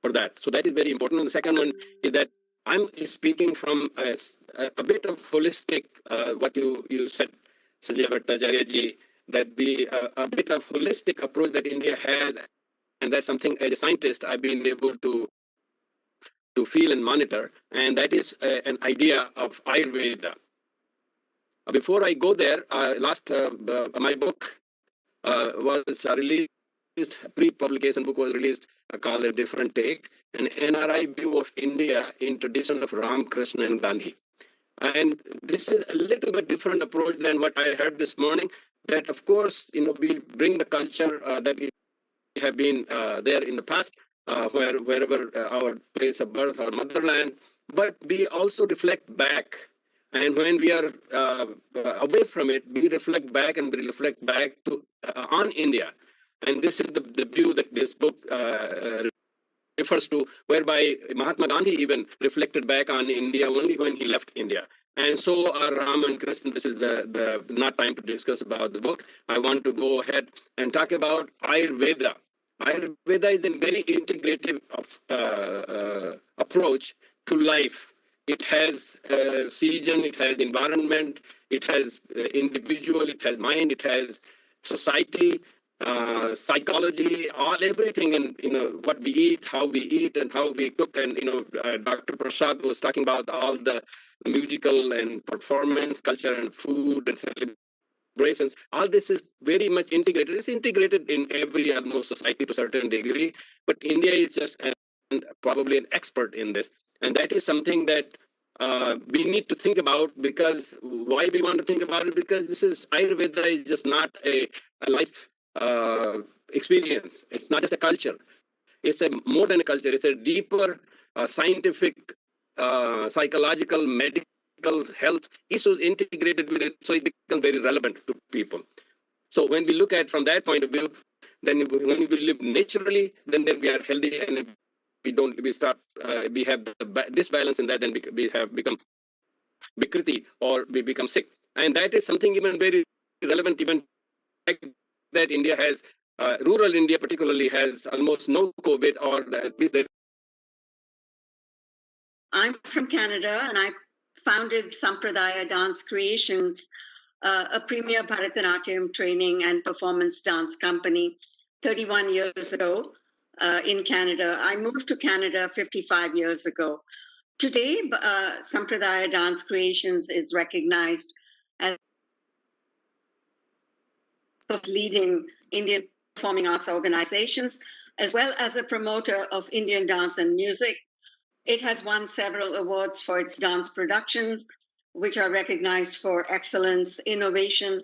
for that. So that is very important. And the second one is that I'm speaking from a bit of holistic, what you said, Sanjay Bhattacharya ji, that a bit of holistic approach that India has, and that's something as a scientist I've been able to feel and monitor, and that is an idea of Ayurveda. Before I go there, my book was released, pre-publication book was released called A Different Take, an NRI view of India in tradition of Ram, Krishna and Gandhi. And this is a little bit different approach than what I heard this morning, that of course, we bring the culture that we have been there in the past, wherever our place of birth, our motherland, but we also reflect back. And when we are away from it, we reflect back and we reflect back to on India. And this is the view that this book refers to, whereby Mahatma Gandhi even reflected back on India only when he left India. And so Ram and Krishna, this is the not time to discuss about the book. I want to go ahead and talk about Ayurveda. Ayurveda is a very integrative approach to life. It has season, it has environment, it has individual, it has mind, it has society, psychology, everything, and what we eat, how we eat, and how we cook. And Dr. Prasad was talking about all the musical and performance, culture and food and celebrations. All this is very much integrated. It's integrated in every almost society to a certain degree, but India is just probably an expert in this. And that is something that we need to think about, because why we want to think about it, because this is Ayurveda is just not a life experience. It's not just a culture. It's more than a culture. It's a deeper scientific, psychological, medical health issues integrated with it, so it becomes very relevant to people. So when we look at from that point of view, then when we live naturally, then we are healthy, and if we have disbalance in that, then we have become Vikriti, or we become sick. And that is something even very relevant, even that India has, rural India particularly, has almost no COVID, or at least there. I'm from Canada, and I founded Sampradaya Dance Creations, a premier Bharatanatyam training and performance dance company 31 years ago in Canada. I moved to Canada 55 years ago. Today, Sampradaya Dance Creations is recognized as leading Indian performing arts organizations, as well as a promoter of Indian dance and music. It has won several awards for its dance productions, which are recognized for excellence, innovation,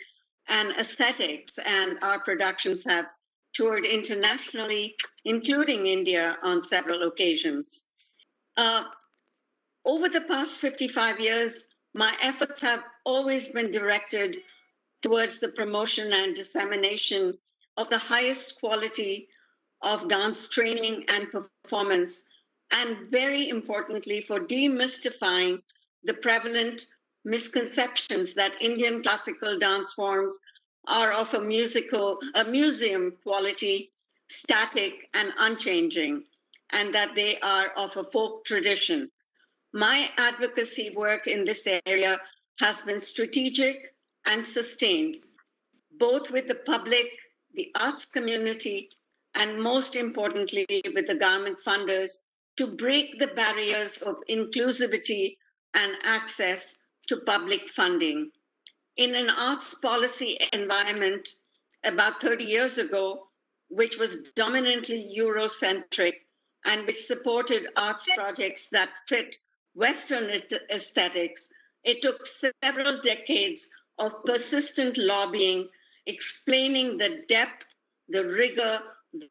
and aesthetics. And our productions have toured internationally, including India, on several occasions. Over the past 55 years, my efforts have always been directed towards the promotion and dissemination of the highest quality of dance training and performance, and very importantly, for demystifying the prevalent misconceptions that Indian classical dance forms are of a museum quality, static and unchanging, and that they are of a folk tradition. My advocacy work in this area has been strategic and sustained, both with the public, the arts community, and most importantly, with the government funders, to break the barriers of inclusivity and access to public funding. In an arts policy environment about 30 years ago, which was dominantly Eurocentric and which supported arts projects that fit Western aesthetics, it took several decades of persistent lobbying, explaining the depth, the rigor,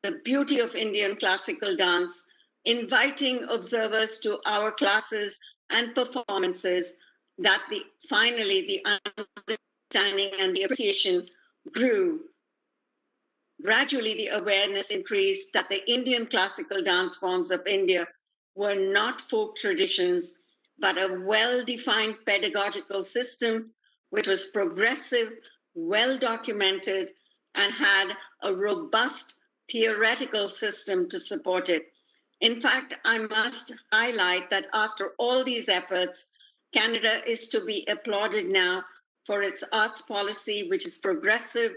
the beauty of Indian classical dance, inviting observers to our classes and performances, that finally the understanding and the appreciation grew. Gradually, the awareness increased that the Indian classical dance forms of India were not folk traditions, but a well-defined pedagogical system which was progressive, well-documented, and had a robust theoretical system to support it. In fact, I must highlight that after all these efforts, Canada is to be applauded now for its arts policy, which is progressive,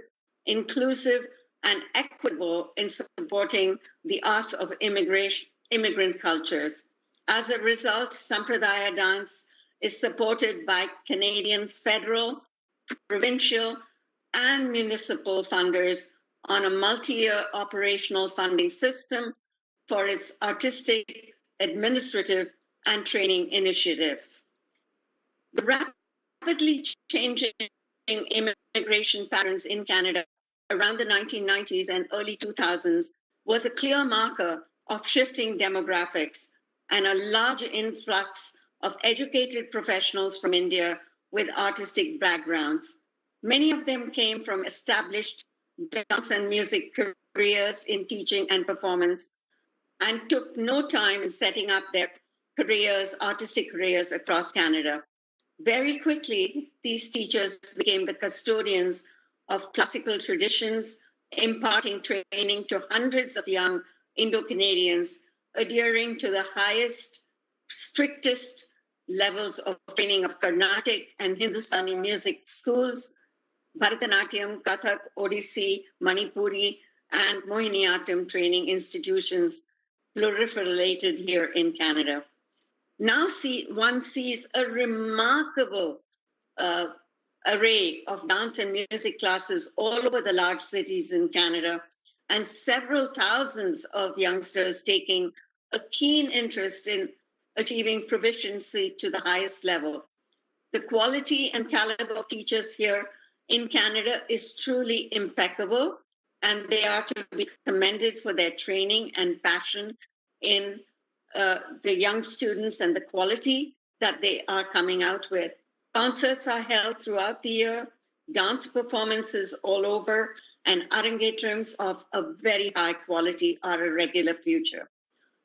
inclusive, and equitable in supporting the arts of immigrant cultures. As a result, Sampradaya dance is supported by Canadian federal, provincial, and municipal funders on a multi-year operational funding system for its artistic, administrative, and training initiatives. The rapidly changing immigration patterns in Canada around the 1990s and early 2000s was a clear marker of shifting demographics and a large influx of educated professionals from India with artistic backgrounds. Many of them came from established dance and music careers in teaching and performance and took no time in setting up their careers, artistic careers across Canada. Very quickly, these teachers became the custodians of classical traditions, imparting training to hundreds of young Indo-Canadians, adhering to the highest, strictest levels of training of Carnatic and Hindustani music schools, Bharatanatyam, Kathak, Odissi, Manipuri, and Mohiniyattam training institutions proliferated here in Canada. Now one sees a remarkable array of dance and music classes all over the large cities in Canada, and several thousands of youngsters taking a keen interest in achieving proficiency to the highest level. The quality and caliber of teachers here in Canada is truly impeccable, and they are to be commended for their training and passion in the young students and the quality that they are coming out with. Concerts are held throughout the year, dance performances all over, and arangetrams of a very high quality are a regular feature.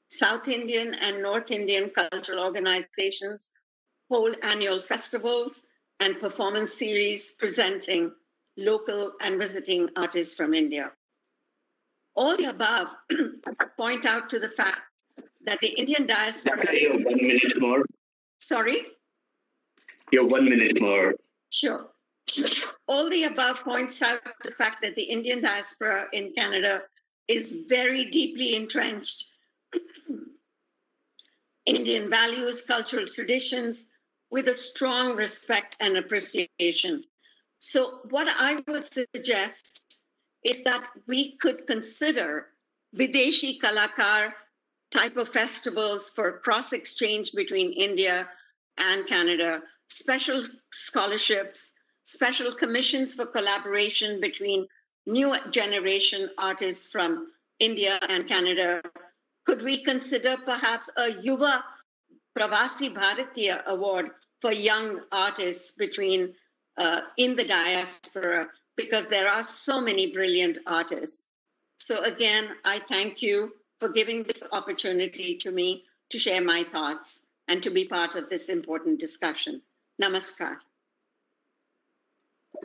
South Indian and North Indian cultural organizations hold annual festivals and performance series presenting local and visiting artists from India. All the above point out to the fact that the Indian diaspora... Dr. You have 1 minute more. Sorry? You have 1 minute more. Sure. All the above points out the fact that the Indian diaspora in Canada is very deeply entrenched in Indian values, cultural traditions, with a strong respect and appreciation. So what I would suggest is that we could consider Videshi Kalakar type of festivals for cross-exchange between India and Canada, special scholarships, special commissions for collaboration between new generation artists from India and Canada. Could we consider perhaps a Yuva Pravasi Bhartiya Award for young artists between in the diaspora, because there are so many brilliant artists. So again, I thank you for giving this opportunity to me to share my thoughts and to be part of this important discussion. Namaskar.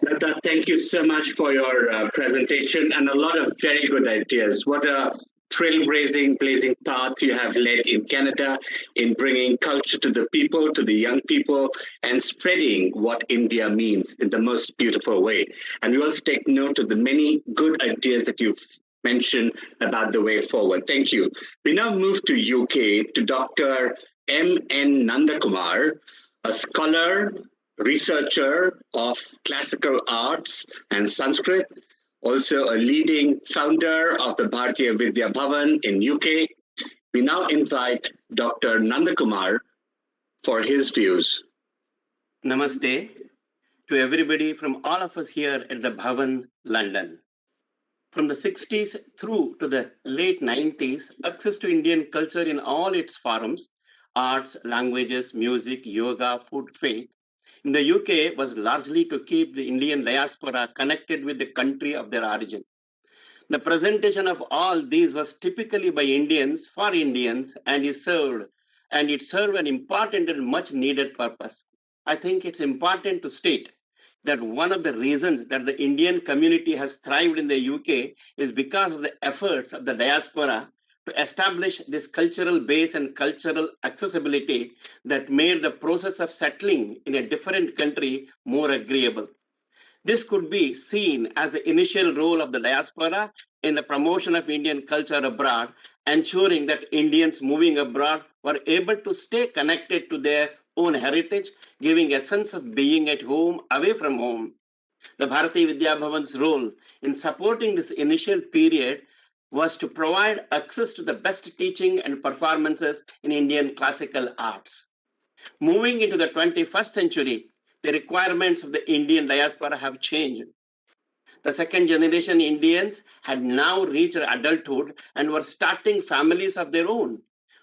Lata, thank you so much for your presentation and a lot of very good ideas. What a trailblazing path you have led in Canada in bringing culture to the people, to the young people, and spreading what India means in the most beautiful way. And we also take note of the many good ideas that you've mentioned about the way forward. Thank you. We now move to UK to Dr. M.N. Nandakumar, a scholar, researcher of classical arts and Sanskrit, also a leading founder of the Bhartiya Vidya Bhavan in UK. We now invite Dr. Nandakumar for his views. Namaste to everybody from all of us here at the Bhavan, London. From the 60s through to the late 90s, access to Indian culture in all its forms, arts, languages, music, yoga, food, faith, in the UK was largely to keep the Indian diaspora connected with the country of their origin. The presentation of all these was typically by Indians for Indians, and it served an important and much needed purpose. I think it's important to state that one of the reasons that the Indian community has thrived in the UK is because of the efforts of the diaspora to establish this cultural base and cultural accessibility that made the process of settling in a different country more agreeable. This could be seen as the initial role of the diaspora in the promotion of Indian culture abroad, ensuring that Indians moving abroad were able to stay connected to their own heritage, giving a sense of being at home, away from home. The Bharatiya Vidya Bhavan's role in supporting this initial period was to provide access to the best teaching and performances in Indian classical arts. Moving into the 21st century, the requirements of the Indian diaspora have changed. The second generation Indians had now reached adulthood and were starting families of their own.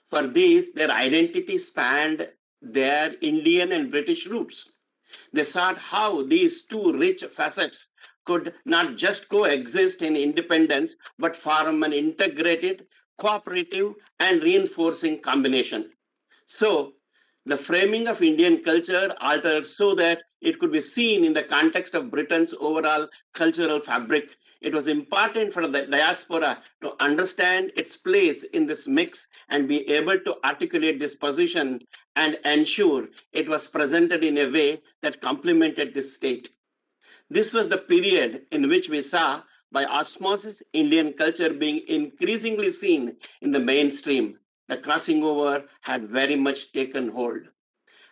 For these, their identity spanned their Indian and British roots. They sought how these two rich facets could not just coexist in independence, but form an integrated, cooperative, and reinforcing combination. So, the framing of Indian culture altered so that it could be seen in the context of Britain's overall cultural fabric. It was important for the diaspora to understand its place in this mix and be able to articulate this position and ensure it was presented in a way that complemented this state. This was the period in which we saw, by osmosis, Indian culture being increasingly seen in the mainstream. The crossing over had very much taken hold.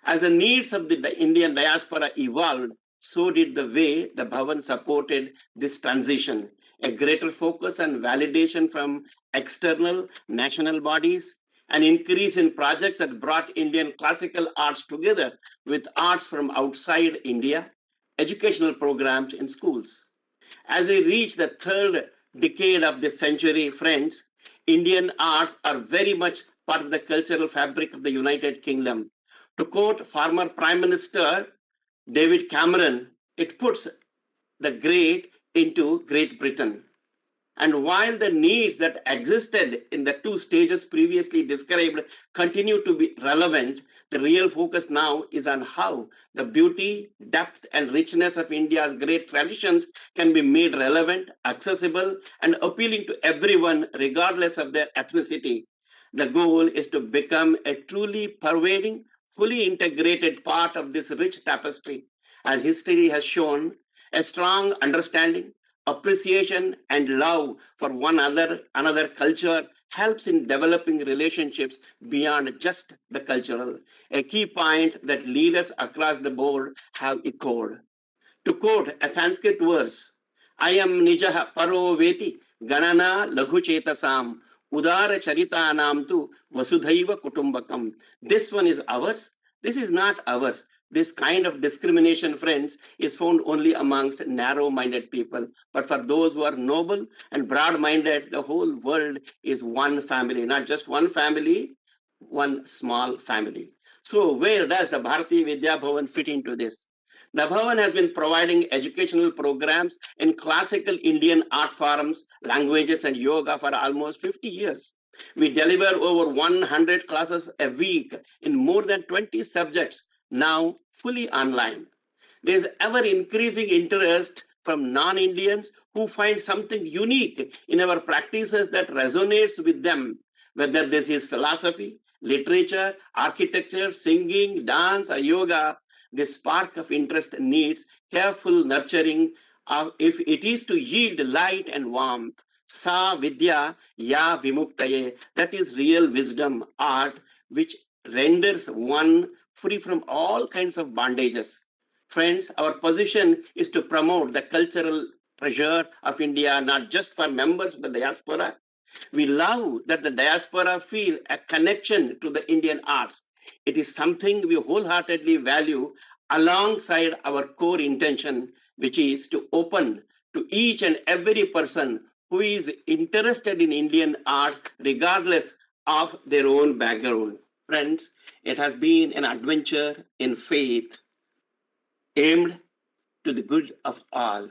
As the needs of the Indian diaspora evolved, so did the way the Bhavan supported this transition. A greater focus on validation from external national bodies, an increase in projects that brought Indian classical arts together with arts from outside India, educational programs in schools. As we reach the third decade of this century, friends, Indian arts are very much part of the cultural fabric of the United Kingdom. To quote former Prime Minister David Cameron, it puts the great into Great Britain. And while the needs that existed in the two stages previously described continue to be relevant, the real focus now is on how the beauty, depth, and richness of India's great traditions can be made relevant, accessible, and appealing to everyone, regardless of their ethnicity. The goal is to become a truly pervading, fully integrated part of this rich tapestry. As history has shown, a strong understanding, appreciation, and love for another culture helps in developing relationships beyond just the cultural, a key point that leaders across the board have echoed. To quote a Sanskrit verse, Ayam nijaha paro veti ganana laghu chetasam udara charitanam tu vasudhaiva kutumbakam. This one is ours. This is not ours. This kind of discrimination, friends, is found only amongst narrow-minded people. But for those who are noble and broad-minded, the whole world is one family, not just one family, one small family. So where does the Bharatiya Vidya Bhavan fit into this? The Bhavan has been providing educational programs in classical Indian art forms, languages, and yoga for almost 50 years. We deliver over 100 classes a week in more than 20 subjects, now fully online. There's ever increasing interest from non-Indians who find something unique in our practices that resonates with them, whether this is philosophy, literature, architecture, singing, dance, or yoga. This spark of interest needs careful nurturing if it is to yield light and warmth. Sa vidya ya vimuktaye, that is real wisdom, art, which renders one free from all kinds of bondages. Friends, our position is to promote the cultural treasure of India, not just for members of the diaspora. We love that the diaspora feel a connection to the Indian arts. It is something we wholeheartedly value alongside our core intention, which is to open to each and every person who is interested in Indian arts, regardless of their own background. Friends, it has been an adventure in faith aimed to the good of all.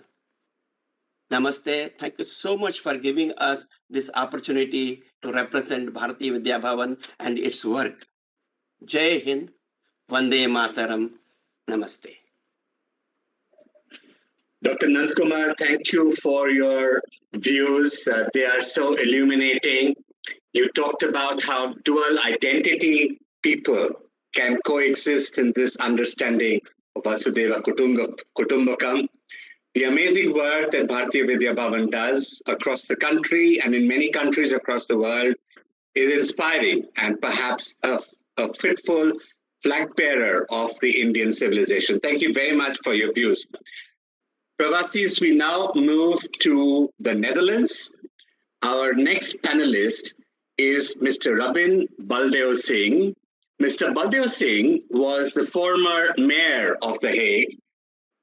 Namaste. Thank you so much for giving us this opportunity to represent Bharatiya Vidya Bhavan and its work. Jai Hind, Vande Mataram, Namaste. Dr. Nandkumar, thank you for your views. They are so illuminating. You talked about how dual identity people can coexist in this understanding of Vasudhaiva Kutumbakam. The amazing work that Bhartiya Vidya Bhavan does across the country and in many countries across the world is inspiring and perhaps a fitful flag bearer of the Indian civilization. Thank you very much for your views. Pravasis, we now move to the Netherlands. Our next panelist is Mr. Rabbin Valdeo Singh. Mr. Valdeo Singh was the former mayor of The Hague.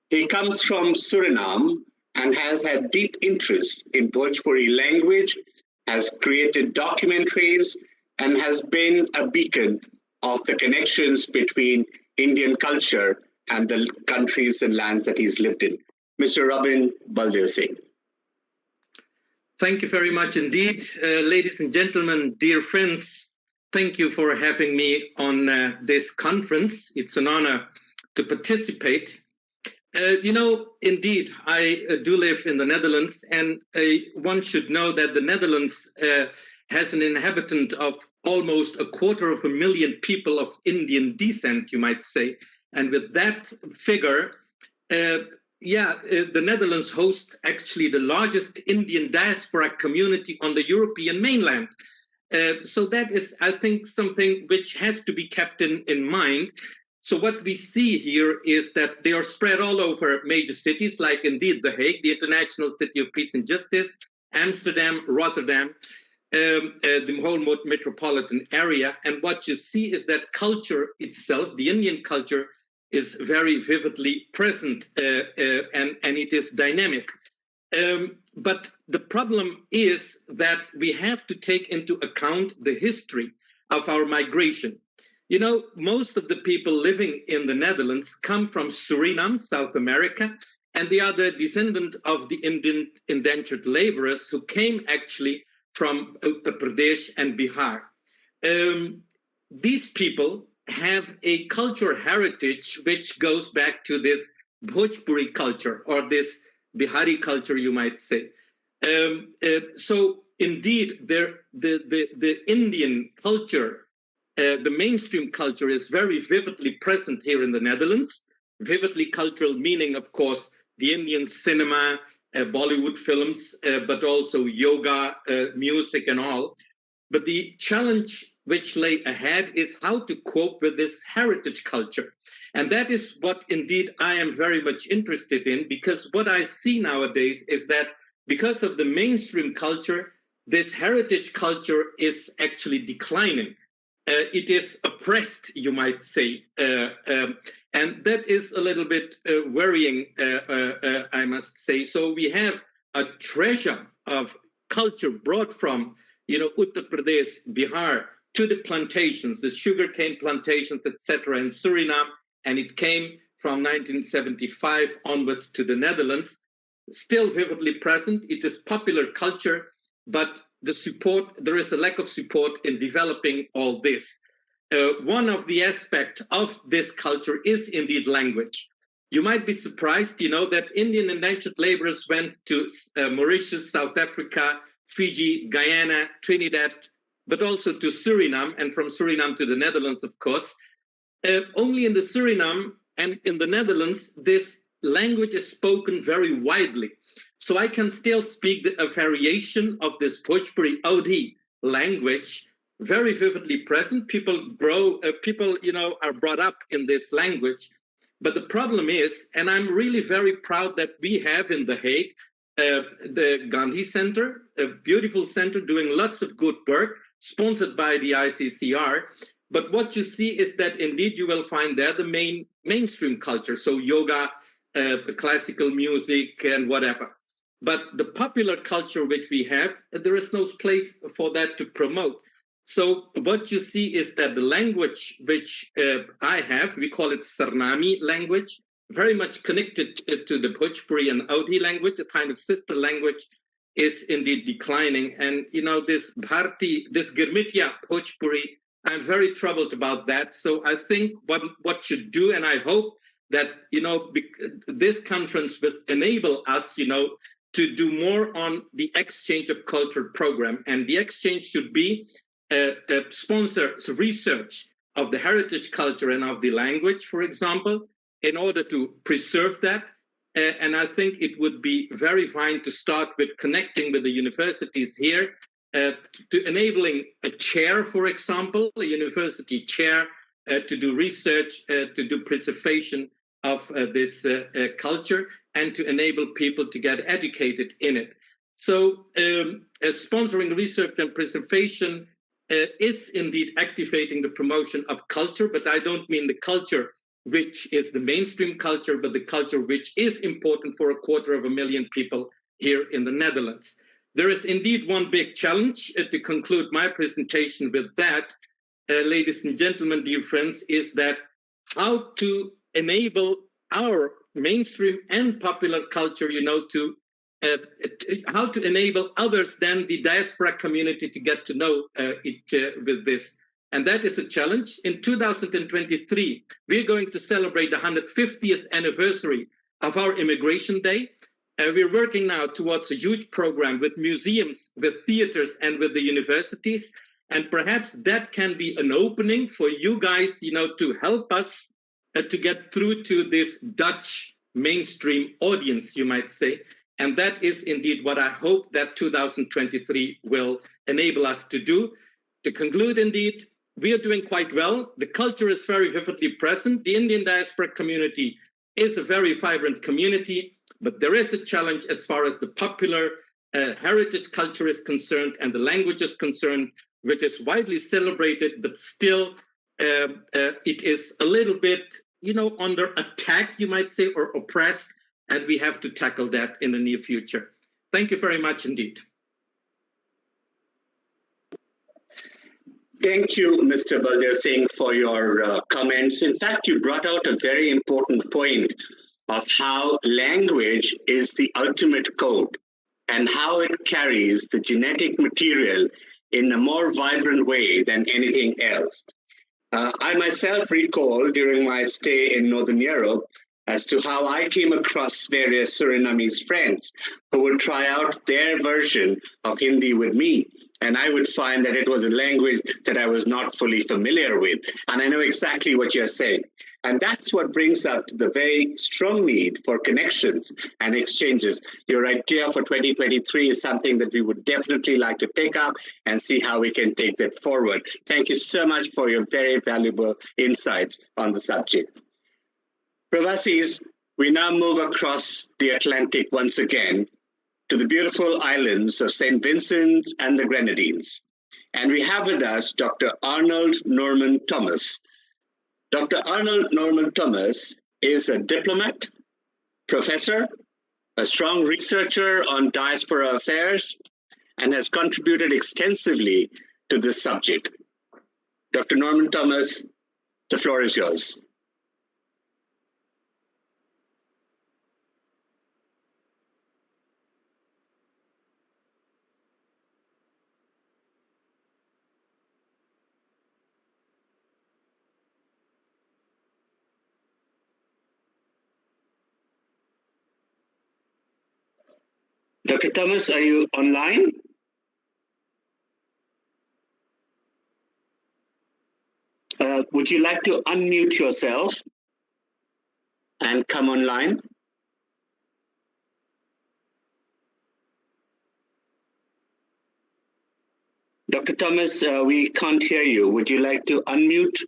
He comes from Suriname and has had deep interest in Bhojpuri language, has created documentaries, and has been a beacon of the connections between Indian culture and the countries and lands that he's lived in. Mr. Rabbin Valdeo Singh. Thank you very much indeed. Ladies and gentlemen, dear friends, thank you for having me on this conference. It's an honor to participate. Indeed, I do live in the Netherlands, and one should know that the Netherlands has an inhabitant of almost 250,000 people of Indian descent, you might say. And with that figure, the Netherlands hosts actually the largest Indian diaspora community on the European mainland. So that is, I think, something which has to be kept in mind. So what we see here is that they are spread all over major cities, like indeed The Hague, the international city of peace and justice, Amsterdam, Rotterdam, the whole metropolitan area. And what you see is that culture itself, the Indian culture, is very vividly present and it is dynamic. But the problem is that we have to take into account the history of our migration. You know, most of the people living in the Netherlands come from Suriname, South America, and they are the descendant of the Indian indentured laborers who came actually from Uttar Pradesh and Bihar. These people have a cultural heritage which goes back to this Bhojpuri culture, or this Bihari culture, you might say. So indeed, the Indian culture, the mainstream culture, is very vividly present here in the Netherlands. Vividly cultural meaning, of course, the Indian cinema, Bollywood films, but also yoga, music and all. But the challenge which lay ahead is how to cope with this heritage culture. And that is what indeed I am very much interested in, because what I see nowadays is that because of the mainstream culture, this heritage culture is actually declining. It is oppressed, you might say. And that is a little bit worrying, I must say. So we have a treasure of culture brought from, Uttar Pradesh, Bihar, to the plantations, the sugarcane plantations, etc., in Suriname, and it came from 1975 onwards to the Netherlands. Still vividly present. It is popular culture, but there is a lack of support in developing all this. One of the aspects of this culture is indeed language. You might be surprised, that Indian indentured laborers went to Mauritius, South Africa, Fiji, Guyana, Trinidad, but also to Suriname, and from Suriname to the Netherlands, of course. Only in the Suriname and in the Netherlands, this language is spoken very widely. So I can still speak a variation of this Bhojpuri Audhi language, very vividly present. People are brought up in this language. But the problem is, and I'm really very proud that we have in The Hague, the Gandhi Center, a beautiful center doing lots of good work, sponsored by the ICCR. But what you see is that indeed you will find there the mainstream culture, so yoga, classical music and whatever. But the popular culture which we have, there is no place for that to promote. So what you see is that the language which I have, we call it Sarnami language, very much connected to the Bhojpuri and Audhi language, a kind of sister language, is indeed declining. And, this Girmitya Bhojpuri, I'm very troubled about that. So I think what should do, and I hope that, this conference will enable us, to do more on the exchange of culture program. And the exchange should be sponsor research of the heritage culture and of the language, for example, in order to preserve that, And I think it would be very fine to start with connecting with the universities here, to enabling a chair, for example, a university chair, to do research, to do preservation of this culture, and to enable people to get educated in it. So sponsoring research and preservation is indeed activating the promotion of culture, but I don't mean the culture which is the mainstream culture, but the culture which is important for 250,000 people here in the Netherlands. There is indeed one big challenge. To conclude my presentation with that, ladies and gentlemen, dear friends, is that how to enable our mainstream and popular culture, how to enable others than the diaspora community to get to know it with this. And that is a challenge. In 2023, we're going to celebrate the 150th anniversary of our Immigration Day. We're working now towards a huge program with museums, with theaters, and with the universities. And perhaps that can be an opening for you guys, to help us to get through to this Dutch mainstream audience, you might say. And that is indeed what I hope that 2023 will enable us to do. To conclude, indeed, we are doing quite well. The culture is very vividly present. The Indian diaspora community is a very vibrant community, but there is a challenge as far as the popular heritage culture is concerned and the language is concerned, which is widely celebrated, but still it is a little bit, under attack, you might say, or oppressed, and we have to tackle that in the near future. Thank you very much indeed. Thank you, Mr. Valdeo Singh, for your comments. In fact, you brought out a very important point of how language is the ultimate code and how it carries the genetic material in a more vibrant way than anything else. I myself recall during my stay in Northern Europe as to how I came across various Surinamese friends who would try out their version of Hindi with me. And I would find that it was a language that I was not fully familiar with. And I know exactly what you're saying. And that's what brings up the very strong need for connections and exchanges. Your idea for 2023 is something that we would definitely like to take up and see how we can take that forward. Thank you so much for your very valuable insights on the subject. Pravasis, we now move across the Atlantic once again to the beautiful islands of St. Vincent and the Grenadines. And we have with us Dr. Arnold Norman Thomas. Dr. Arnold Norman Thomas is a diplomat, professor, a strong researcher on diaspora affairs, and has contributed extensively to this subject. Dr. Norman Thomas, the floor is yours. Dr. Thomas, are you online? Would you like to unmute yourself and come online? Dr. Thomas, we can't hear you. Would you like to unmute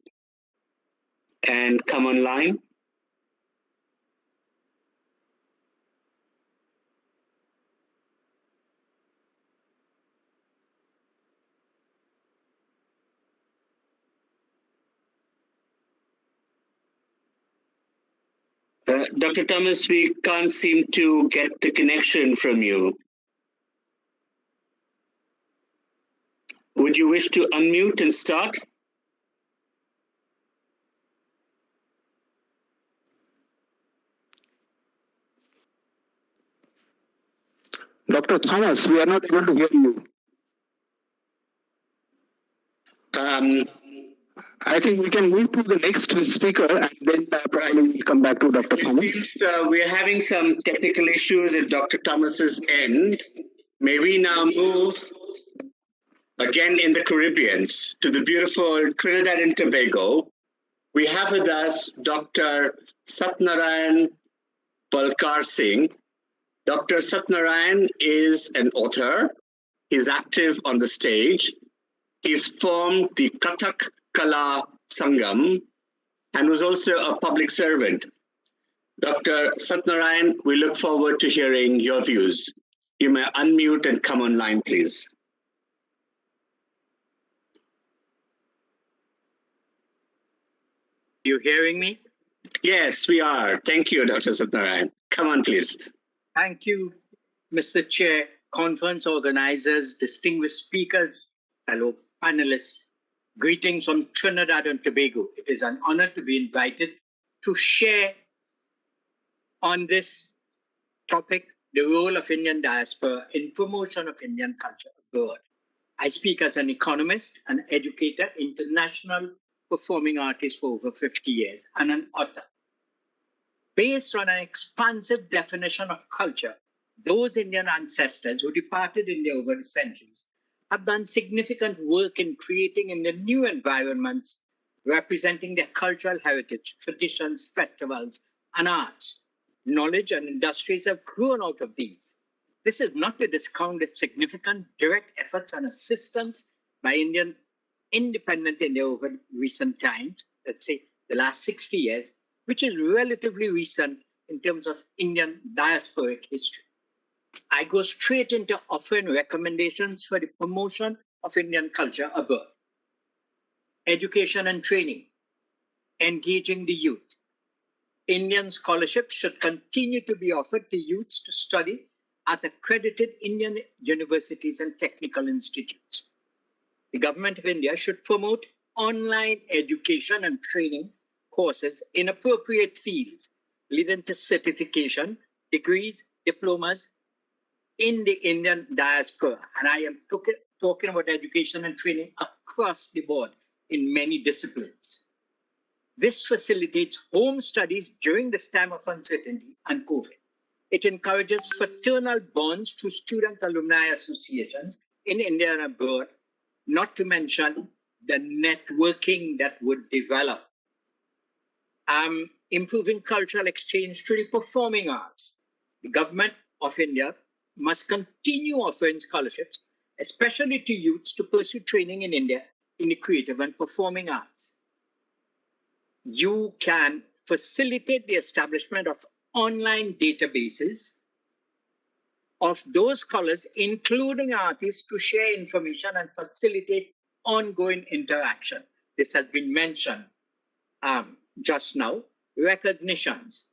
and come online? Dr. Thomas, we can't seem to get the connection from you. Would you wish to unmute and start? Dr. Thomas, we are not able to hear you. I think we can move to the next speaker and then probably we'll come back to Dr. Thomas. We're having some technical issues at Dr. Thomas's end. May we now move again in the Caribbean to the beautiful Trinidad and Tobago. We have with us Dr. Satnarayan Balkar Singh. Dr. Satnarayan is an author. He's active on the stage. He's formed the Kathak Kala Sangam and was also a public servant. Dr. Satnarayan, we look forward to hearing your views. You may unmute and come online, please. You hearing me? Yes, we are. Thank you, Dr. Satnarayan. Come on, please. Thank you, Mr. Chair, conference organizers, distinguished speakers, fellow panelists. Greetings from Trinidad and Tobago. It is an honor to be invited to share on this topic, the role of Indian diaspora in promotion of Indian culture abroad. I speak as an economist, an educator, international performing artist for over 50 years, and an author. Based on an expansive definition of culture, those Indian ancestors who departed India over the centuries have done significant work in creating in the new environments representing their cultural heritage, traditions, festivals, and arts. Knowledge and industries have grown out of these. This is not to discount the significant direct efforts and assistance by Indian independent India over recent times, let's say the last 60 years, which is relatively recent in terms of Indian diasporic history. I go straight into offering recommendations for the promotion of Indian culture abroad. Education and training, engaging the youth. Indian scholarships should continue to be offered to youths to study at accredited Indian universities and technical institutes. The government of India should promote online education and training courses in appropriate fields, leading to certification, degrees, diplomas in the Indian diaspora. And I am talking about education and training across the board in many disciplines. This facilitates home studies during this time of uncertainty and COVID. It encourages fraternal bonds through student alumni associations in India and abroad, not to mention the networking that would develop. Improving cultural exchange through the performing arts. The government of India must continue offering scholarships, especially to youths, to pursue training in India in the creative and performing arts. You can facilitate the establishment of online databases of those scholars, including artists, to share information and facilitate ongoing interaction. This has been mentioned just now. Recognitions.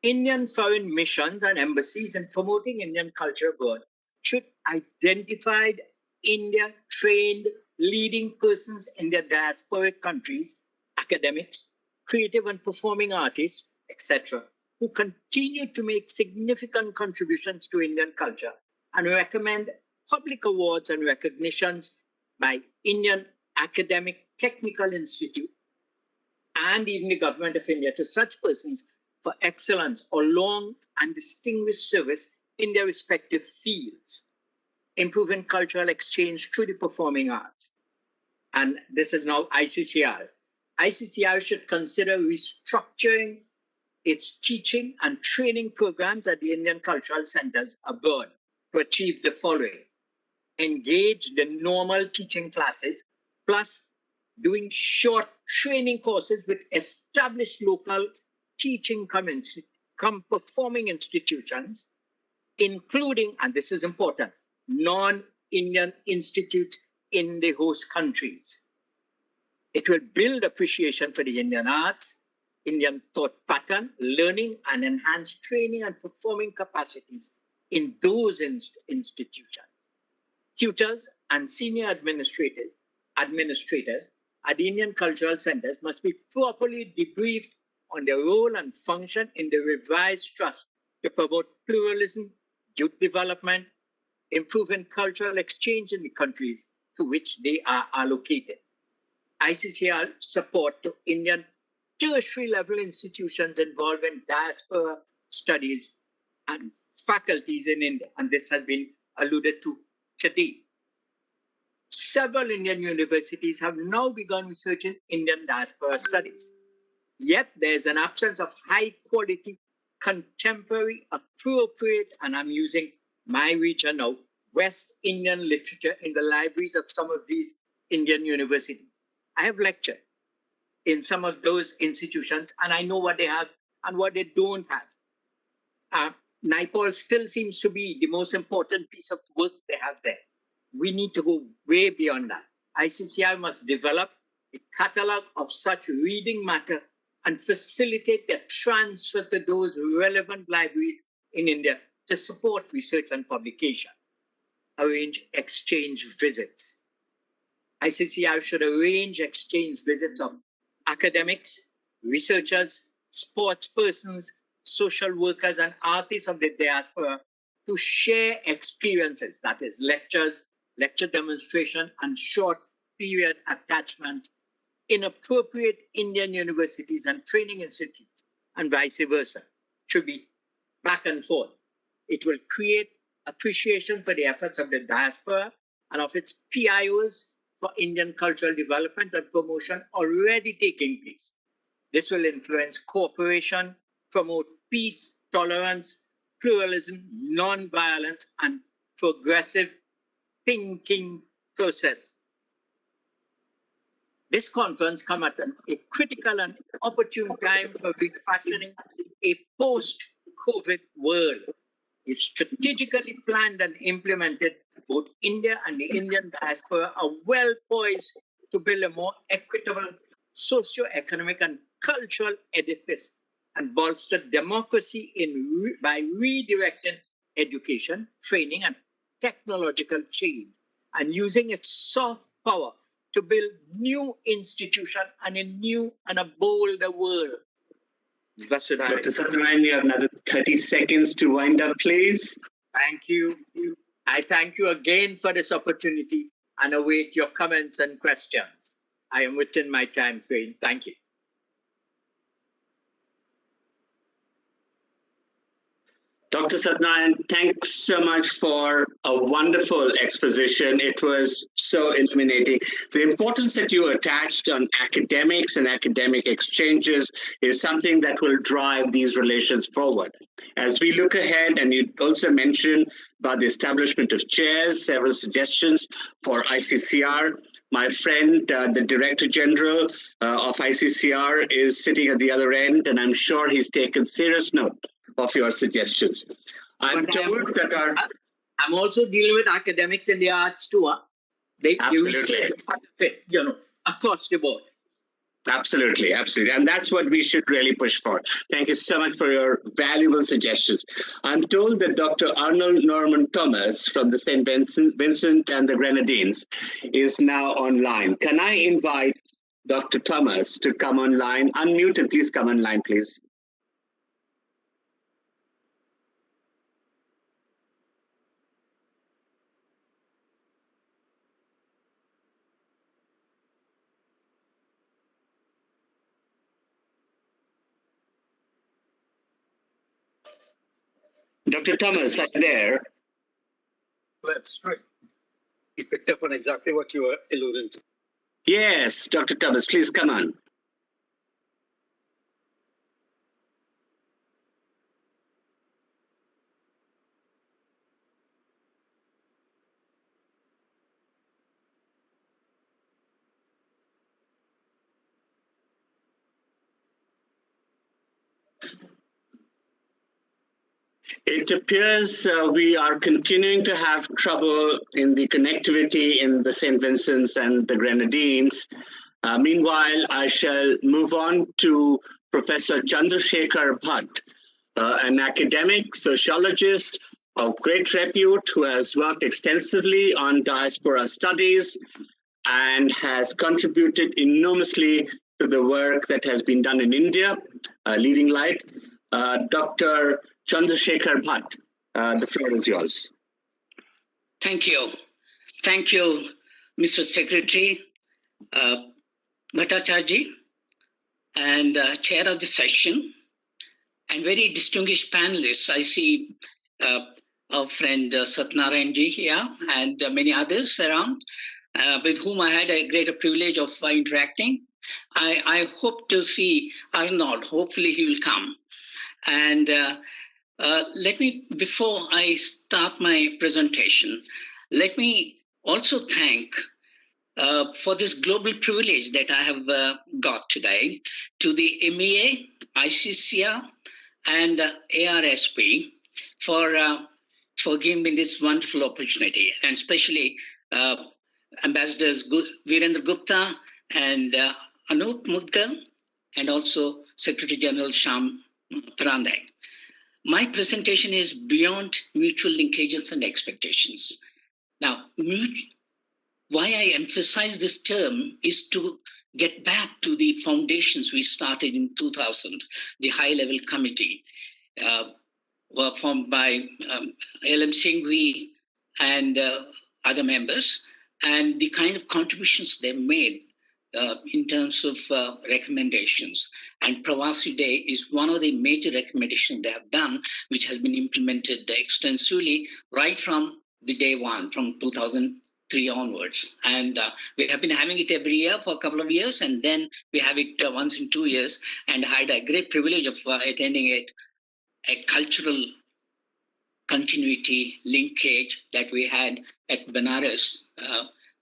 Indian foreign missions and embassies in promoting Indian culture abroad should identify India-trained leading persons in their diasporic countries, academics, creative and performing artists, etc., who continue to make significant contributions to Indian culture, and recommend public awards and recognitions by Indian Academic Technical Institute and even the government of India to such persons for excellence or long and distinguished service in their respective fields. Improving cultural exchange through the performing arts. And this is now ICCR. ICCR should consider restructuring its teaching and training programs at the Indian cultural centers abroad to achieve the following. Engage the normal teaching classes, plus doing short training courses with established local teaching performing institutions, including, and this is important, non-Indian institutes in the host countries. It will build appreciation for the Indian arts, Indian thought pattern, learning, and enhance training and performing capacities in those institutions. Tutors and senior administrators at the Indian cultural centers must be properly debriefed on their role and function in the revised trust to promote pluralism, youth development, improving cultural exchange in the countries to which they are allocated. ICCR support to Indian tertiary level institutions involved in diaspora studies and faculties in India, and this has been alluded to today. Several Indian universities have now begun research in Indian diaspora studies. Yet there is an absence of high quality contemporary, appropriate, and I'm using my region now, West Indian literature in the libraries of some of these Indian universities. I have lectured in some of those institutions, and I know what they have and what they don't have. Naipaul still seems to be the most important piece of work they have there. We need to go way beyond that. ICCR must develop a catalog of such reading matter and facilitate their transfer to those relevant libraries in India to support research and publication. Arrange exchange visits. ICCR should arrange exchange visits of academics, researchers, sports persons, social workers, and artists of the diaspora to share experiences, that is lectures, lecture demonstration, and short period attachments in appropriate Indian universities and training institutes, and vice versa. It should be back and forth. It will create appreciation for the efforts of the diaspora and of its PIOs for Indian cultural development and promotion already taking place. This will influence cooperation, promote peace, tolerance, pluralism, non-violence, and progressive thinking process. This conference comes at a critical and opportune time for refashioning a post-COVID world. If strategically planned and implemented, both India and the Indian diaspora are well poised to build a more equitable socio-economic and cultural edifice and bolster democracy by redirecting education, training, and technological change, and using its soft power to build new institutions and a new and a bolder world. Dr. Satyanarayana, you have another 30 seconds to wind up, please. Thank you. I thank you again for this opportunity and await your comments and questions. I am within my time frame. Thank you. Dr. Satyanarayana, thanks so much for a wonderful exposition. It was so illuminating. The importance that you attached on academics and academic exchanges is something that will drive these relations forward. As we look ahead, and you also mentioned about the establishment of chairs, several suggestions for ICCR. My friend, the Director General of ICCR is sitting at the other end, and I'm sure he's taken serious note of your suggestions. I'm also dealing with academics in the arts too. Absolutely. Across the board. Absolutely, absolutely. And that's what we should really push for. Thank you so much for your valuable suggestions. I'm told that Dr. Arnold Norman Thomas from the St. Vincent and the Grenadines is now online. Can I invite Dr. Thomas to come online? Unmuted, please come online, please. Dr. Thomas, are you there? That's right. You picked up on exactly what you were alluding to. Yes, Dr. Thomas, please come on. It appears we are continuing to have trouble in the connectivity in the St. Vincent's and the Grenadines. Meanwhile, I shall move on to Professor Chandrasekhar Bhatt, an academic sociologist of great repute who has worked extensively on diaspora studies and has contributed enormously to the work that has been done in India, leading light. Dr. Chandrasekhar Bhatt, the floor is yours. Thank you. Thank you, Mr. Secretary Bhattacharya, and chair of the session, and very distinguished panelists. I see our friend Satyanarayana ji here and many others around with whom I had a greater privilege of interacting. I hope to see Arnold. Hopefully he will come. And let me, before I start my presentation, let me also thank for this global privilege that I have got today to the MEA, ICCR, and ARSP for giving me this wonderful opportunity, and especially Ambassadors Virendra Gupta and Anup Mudgal, and also Secretary General Sham Parandai. My presentation is beyond mutual linkages and expectations. Now, why I emphasize this term is to get back to the foundations we started in 2000, the high-level committee were formed by LM Singh and other members, and the kind of contributions they made in terms of recommendations. And Pravasi Day is one of the major recommendations they have done, which has been implemented extensively right from the day one, from 2003 onwards. And we have been having it every year for a couple of years, and then we have it once in 2 years. And I had a great privilege of attending it, a cultural continuity linkage that we had at Benares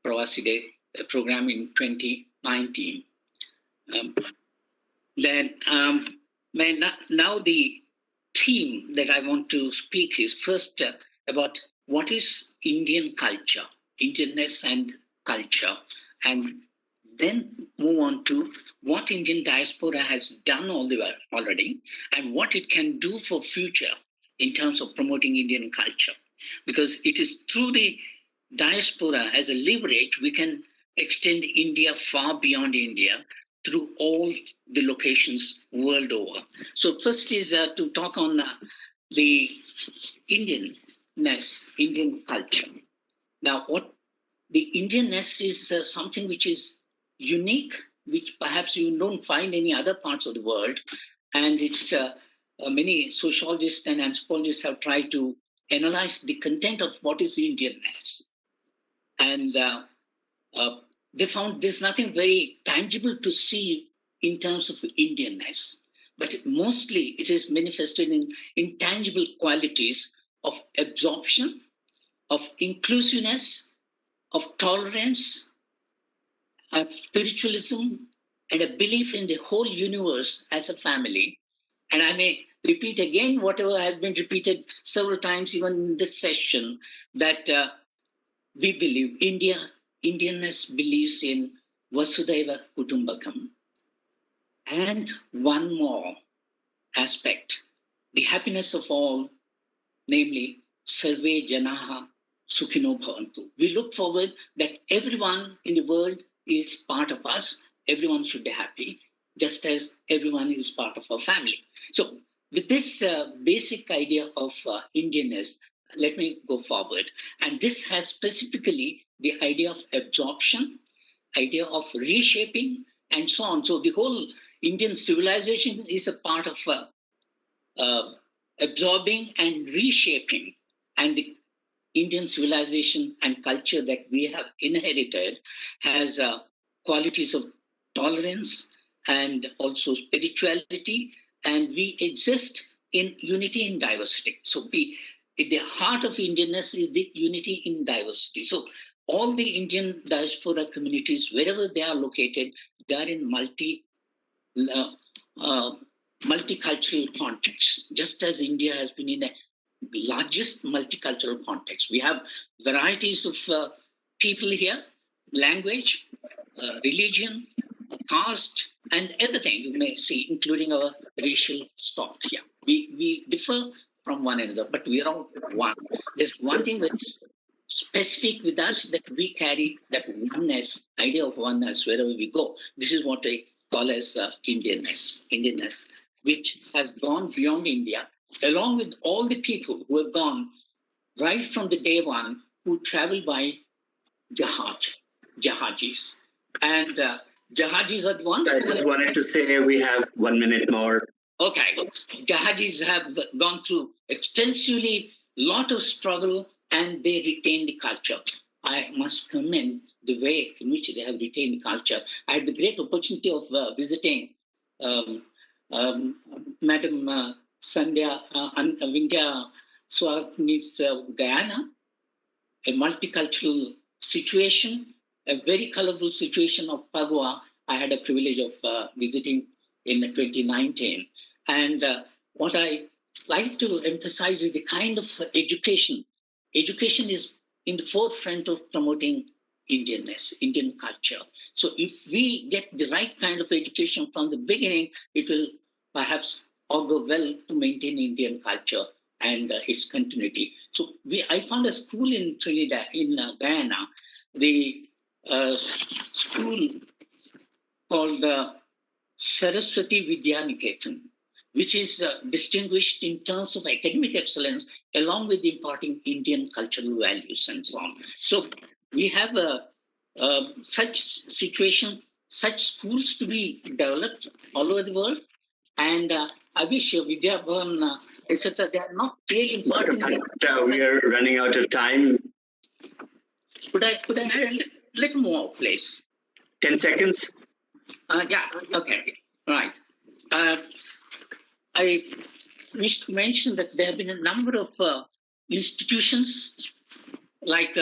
Pravasi Day program in 2019. Now the theme that I want to speak is first about what is Indian culture, Indianness and culture, and then move on to what Indian diaspora has done already and what it can do for future in terms of promoting Indian culture. Because it is through the diaspora as a leverage, we can extend India far beyond India through all the locations world over. So first is to talk on the Indianness, Indian culture. Now, what the Indianness is something which is unique, which perhaps you don't find any other parts of the world. And it's many sociologists and anthropologists have tried to analyze the content of what is Indianness. And they found there's nothing very tangible to see in terms of Indianness, but mostly it is manifested in intangible qualities of absorption, of inclusiveness, of tolerance, of spiritualism, and a belief in the whole universe as a family. And I may repeat again whatever has been repeated several times even in this session, that we believe Indianness believes in Vasudhaiva Kutumbakam. And one more aspect, the happiness of all, namely Sarve Janaha Sukhino Bhavantu. We look forward that everyone in the world is part of us. Everyone should be happy, just as everyone is part of our family. So with this basic idea of Indianness, let me go forward. And this has specifically the idea of absorption, idea of reshaping, and so on. So the whole Indian civilization is a part of absorbing and reshaping. And the Indian civilization and culture that we have inherited has qualities of tolerance and also spirituality, and we exist in unity and diversity. So at the heart of Indianness is the unity in diversity. So all the Indian diaspora communities, wherever they are located, they are in multicultural context, just as India has been in a largest multicultural context. We have varieties of people here, language, religion, caste, and everything you may see, including our racial stock here. We differ from one another, but we are all one. There's one thing that's specific with us, that we carry that oneness, idea of oneness wherever we go. This is what I call as Indianness, which has gone beyond India, along with all the people who have gone right from the day one, who travel by Jahajis. And Jahajis are the ones. I just wanted to say we have 1 minute more. Okay. Jahajis have gone through extensively lot of struggle, and they retain the culture. I must commend the way in which they have retained the culture. I had the great opportunity of visiting Madam Vindhya Swami's Guyana, a multicultural situation, a very colorful situation of Padua. I had a privilege of visiting in 2019. And what I like to emphasize is the kind of education. Education is in the forefront of promoting Indianness, Indian culture. So if we get the right kind of education from the beginning, it will perhaps augur well to maintain Indian culture and its continuity. So I found a school in Trinidad, in Guyana, the school called Saraswati Vidya Niketan, which is distinguished in terms of academic excellence, along with imparting Indian cultural values and so on. So we have such situation, such schools to be developed all over the world. And I wish Vidya Bhavan, etc., they are not really important. We are running out of time. Could I add a little more, please? 10 seconds. Yeah, okay, right. I wish to mention that there have been a number of institutions like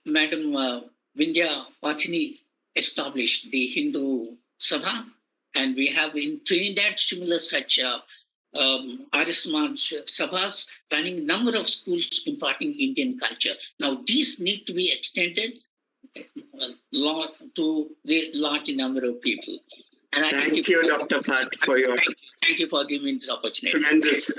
Madam Vindhya Vasini established the Hindu Sabha, and we have in Trinidad similar such Arya Samaj Sabhas running a number of schools imparting Indian culture. Now these need to be extended to the large number of people. And I thank you, Dr. Bhatt, for your... Thank you for giving me this opportunity. Tremendous.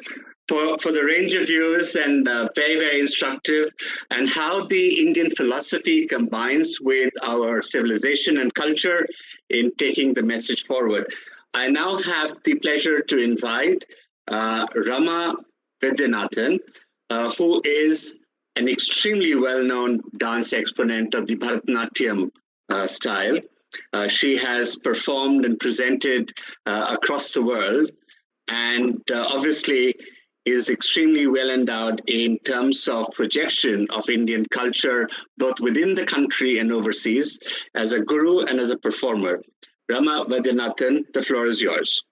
For the range of views and very, very instructive, and how the Indian philosophy combines with our civilization and culture in taking the message forward. I now have the pleasure to invite Rama Vidyanathan, who is an extremely well-known dance exponent of the Bharatanatyam style. She has performed and presented across the world, and obviously is extremely well endowed in terms of projection of Indian culture, both within the country and overseas, as a guru and as a performer. Rama Vidyanathan, the floor is yours.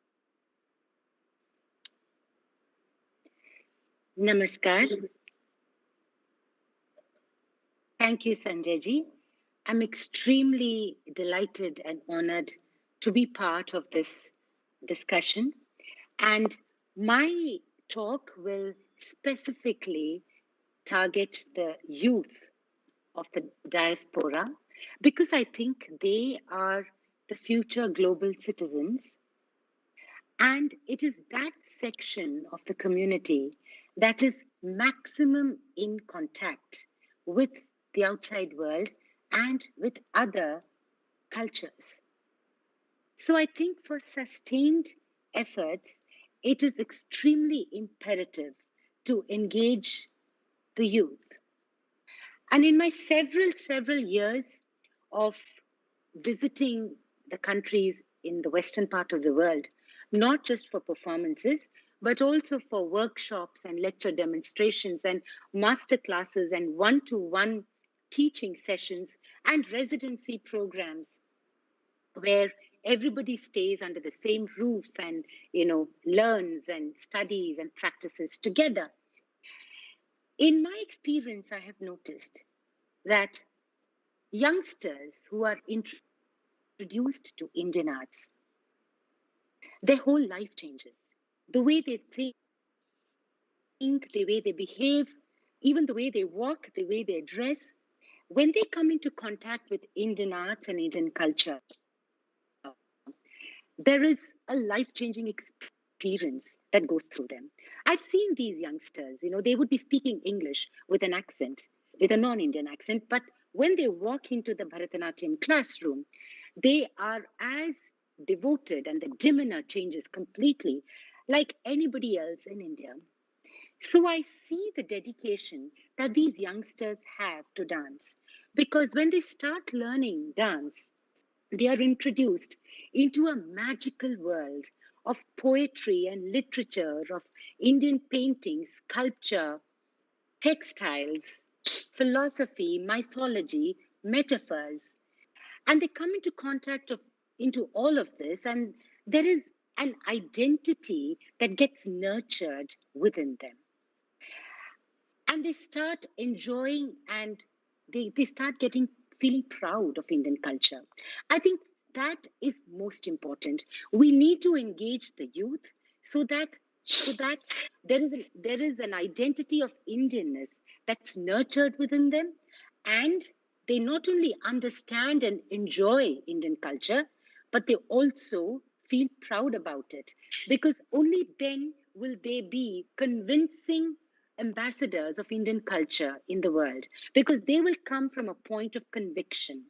Namaskar. Thank you, Sanjay ji. I'm extremely delighted and honored to be part of this discussion. And my talk will specifically target the youth of the diaspora, because I think they are the future global citizens. And it is that section of the community that is maximum in contact with the outside world and with other cultures. So I think for sustained efforts, it is extremely imperative to engage the youth. And in my several years of visiting the countries in the western part of the world, not just for performances, but also for workshops and lecture demonstrations and master classes and one-to-one teaching sessions and residency programs where everybody stays under the same roof and, learns and studies and practices together. In my experience, I have noticed that youngsters who are introduced to Indian arts, their whole life changes. The way they think, the way they behave, even the way they walk, the way they dress, when they come into contact with Indian arts and Indian culture, there is a life-changing experience that goes through them. I've seen these youngsters, they would be speaking English with an accent, with a non-Indian accent, but when they walk into the Bharatanatyam classroom, they are as devoted, and the demeanor changes completely like anybody else in India. So I see the dedication that these youngsters have to dance, because when they start learning dance, they are introduced into a magical world of poetry and literature, of Indian painting, sculpture, textiles, philosophy, mythology, metaphors. And they come into contact into all of this, and there is an identity that gets nurtured within them. And they start enjoying and they start feeling proud of Indian culture. I think that is most important. We need to engage the youth so that there is an identity of Indianness that's nurtured within them, and they not only understand and enjoy Indian culture, but they also feel proud about it, because only then will they be convincing ambassadors of Indian culture in the world, because they will come from a point of conviction.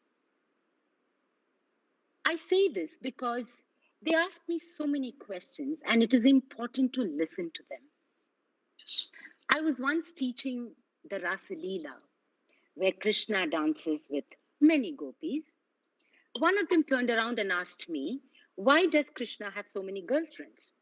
I say this because they ask me so many questions and it is important to listen to them. I was once teaching the Rasa Leela, where Krishna dances with many gopis. One of them turned around and asked me, why does Krishna have so many girlfriends?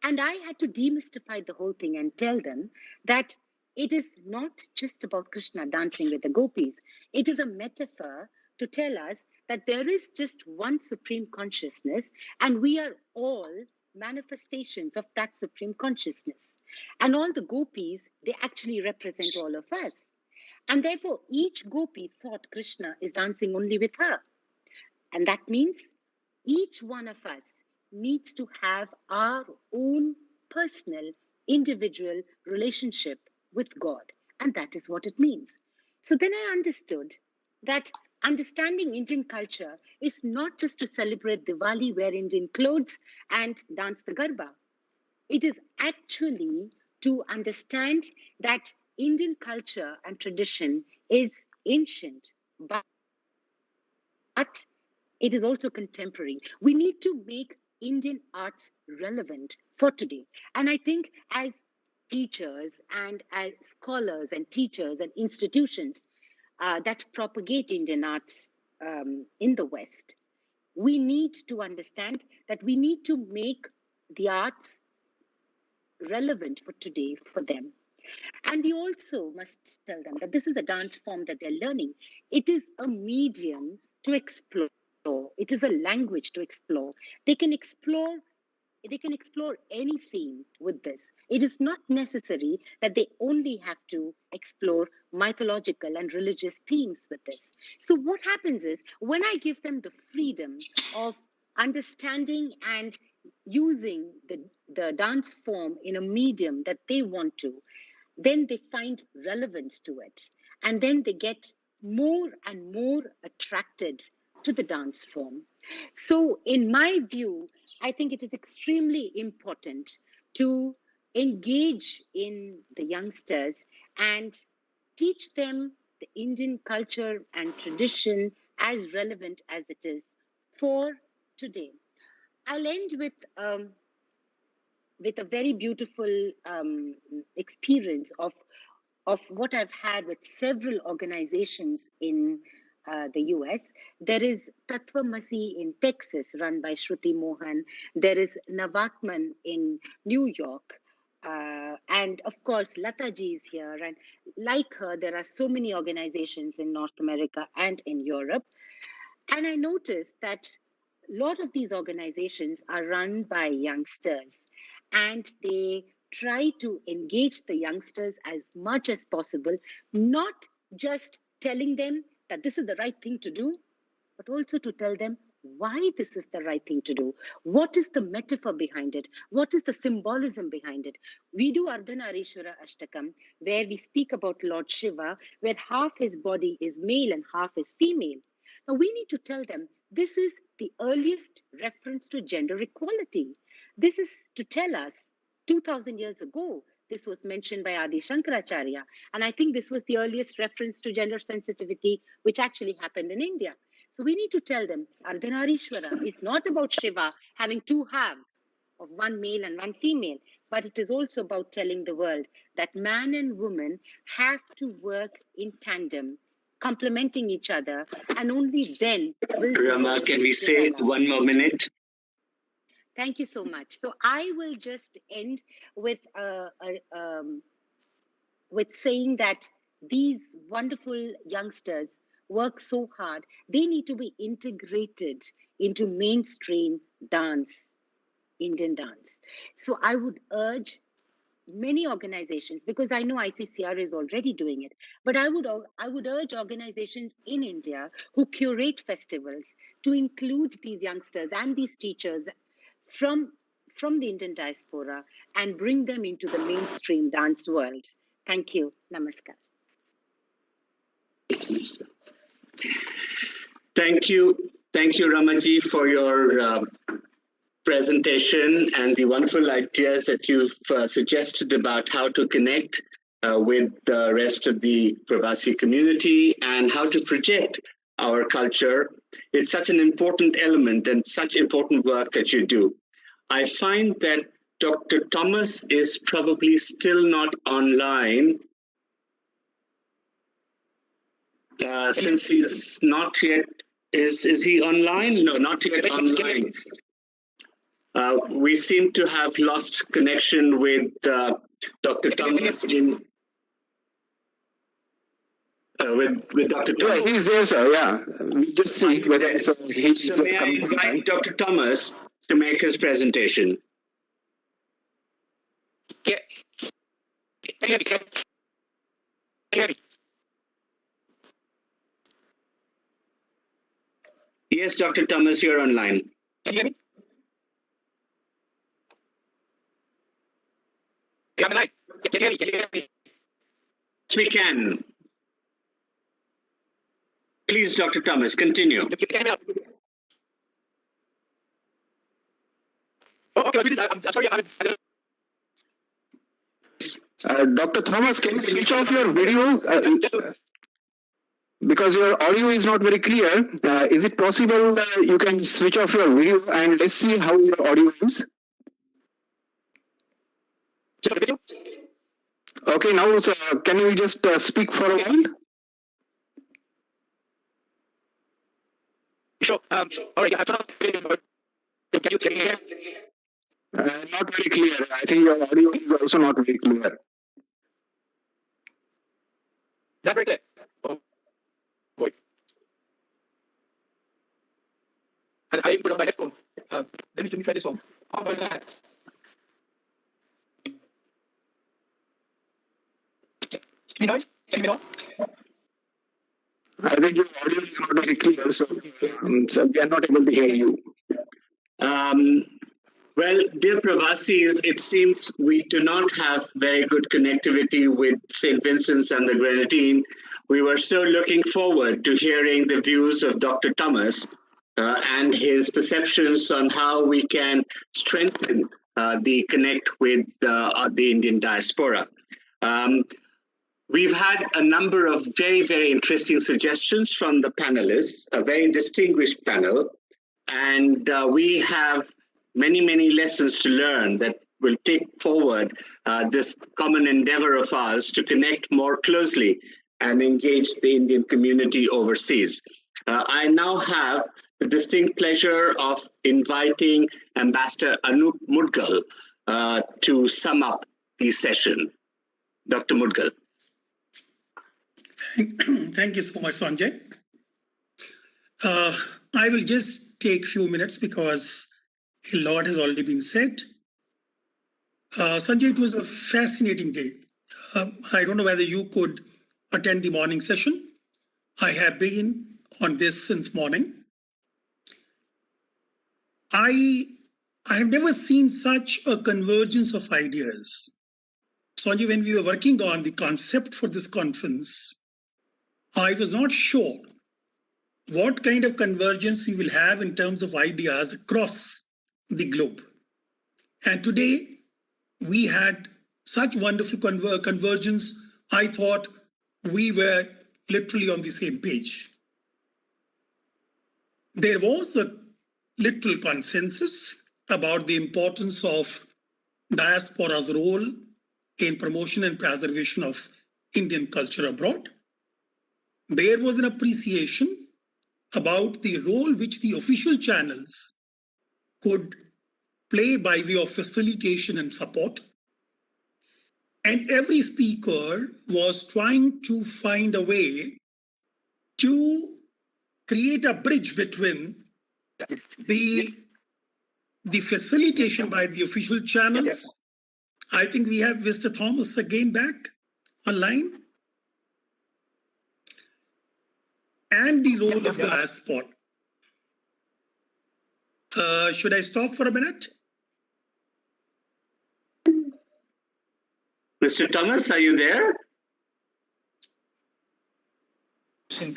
And I had to demystify the whole thing and tell them that it is not just about Krishna dancing with the gopis. It is a metaphor to tell us that there is just one supreme consciousness, and we are all manifestations of that supreme consciousness. And all the gopis, they actually represent all of us. And therefore, each gopi thought Krishna is dancing only with her. And that means each one of us needs to have our own personal, individual relationship with God. And that is what it means. So then I understood that understanding Indian culture is not just to celebrate Diwali, wear Indian clothes and dance the Garba. It is actually to understand that Indian culture and tradition is ancient, but it is also contemporary. We need to make Indian arts relevant for today. And I think as teachers and as scholars and teachers and institutions that propagate Indian arts in the West, we need to understand that we need to make the arts relevant for today for them. And we also must tell them that this is a dance form that they're learning. It is a medium to explore. It is a language to explore. They can explore any theme with this. It is not necessary that they only have to explore mythological and religious themes with this. So what happens is, when I give them the freedom of understanding and using the dance form in a medium that they want to, then they find relevance to it. And then they get more and more attracted to the dance form. So in my view, I think it is extremely important to engage in the youngsters and teach them the Indian culture and tradition as relevant as it is for today. I'll end with a very beautiful experience of what I've had with several organizations in the US. There is Tatvamasi in Texas, run by Shruti Mohan. There is Navatman in New York. And of course, Lata ji is here. And like her, there are so many organizations in North America and in Europe. And I noticed that a lot of these organizations are run by youngsters, and they try to engage the youngsters as much as possible, not just telling them that this is the right thing to do, but also to tell them why this is the right thing to do. What is the metaphor behind it? What is the symbolism behind it? We do Ardhanarishwara Ashtakam, where we speak about Lord Shiva, where half his body is male and half is female. Now we need to tell them this is the earliest reference to gender equality. This is to tell us 2000 years ago, this was mentioned by Adi Shankaracharya. And I think this was the earliest reference to gender sensitivity, which actually happened in India. So we need to tell them Ardhanarishwara is not about Shiva having two halves of one male and one female, but it is also about telling the world that man and woman have to work in tandem, complementing each other, and only then will Rama, can we say 1 more minute? Thank you so much. So I will just end with saying that these wonderful youngsters work so hard. They need to be integrated into mainstream dance Indian dance. So I would urge many organizations, because I know ICCR is already doing it, but I would urge organizations in India who curate festivals to include these youngsters and these teachers from the Indian diaspora and bring them into the mainstream dance world. Thank you. Namaskar. Thank you, Ramaji, for your presentation and the wonderful ideas that you've suggested about how to connect with the rest of the Pravasi community and how to project our culture. It's such an important element and such important work that you do. I find that Dr. Thomas is probably still not online. Since he's not yet, is he online? No, not yet online. We seem to have lost connection with Dr. Thomas with Dr. Thomas. Yeah, he's there, sir. Yeah, we just see whether he's so may I invite Dr. Thomas to make his presentation. Yes, Dr. Thomas, you're online. Can you hear me? Can you hear me? Can you hear me? Yes, we can. Please, Dr. Thomas, continue. Okay, I'm sorry. Dr. Thomas, can you switch off your video? Because your audio is not very clear. Is it possible you can switch off your video and let's see how your audio is? Okay, now can you just speak for a while? Sure. All right. Can you hear? Not very clear. I think your audio is also not very clear. Not very clear. Oh, boy. And I put on my headphone. Let me try this one. How about that? Can you noise? Can you hear? I think your audio is not very clear, so we are not able to hear you. Well, dear Pravasis, it seems we do not have very good connectivity with St. Vincent's and the Grenadine. We were so looking forward to hearing the views of Dr. Thomas and his perceptions on how we can strengthen the connect with the Indian diaspora. We've had a number of very, very interesting suggestions from the panelists, a very distinguished panel, and we have many, many lessons to learn that will take forward this common endeavor of ours to connect more closely and engage the Indian community overseas. I now have the distinct pleasure of inviting Ambassador Anup Mudgal to sum up the session. Dr. Mudgal. Thank you so much, Sanjay. I will just take a few minutes because a lot has already been said. Sanjay, it was a fascinating day. I don't know whether you could attend the morning session. I have been on this since morning. I have never seen such a convergence of ideas. Sanjay, when we were working on the concept for this conference, I was not sure what kind of convergence we will have in terms of ideas across the globe. And today, we had such wonderful convergence, I thought we were literally on the same page. There was a literal consensus about the importance of diaspora's role in promotion and preservation of Indian culture abroad. There was an appreciation about the role which the official channels could play by way of facilitation and support. And every speaker was trying to find a way to create a bridge between the the facilitation by the official channels. I think we have Mr. Thomas again back online. And the role of diaspora. Should I stop for a minute? Mr. Thomas, are you there?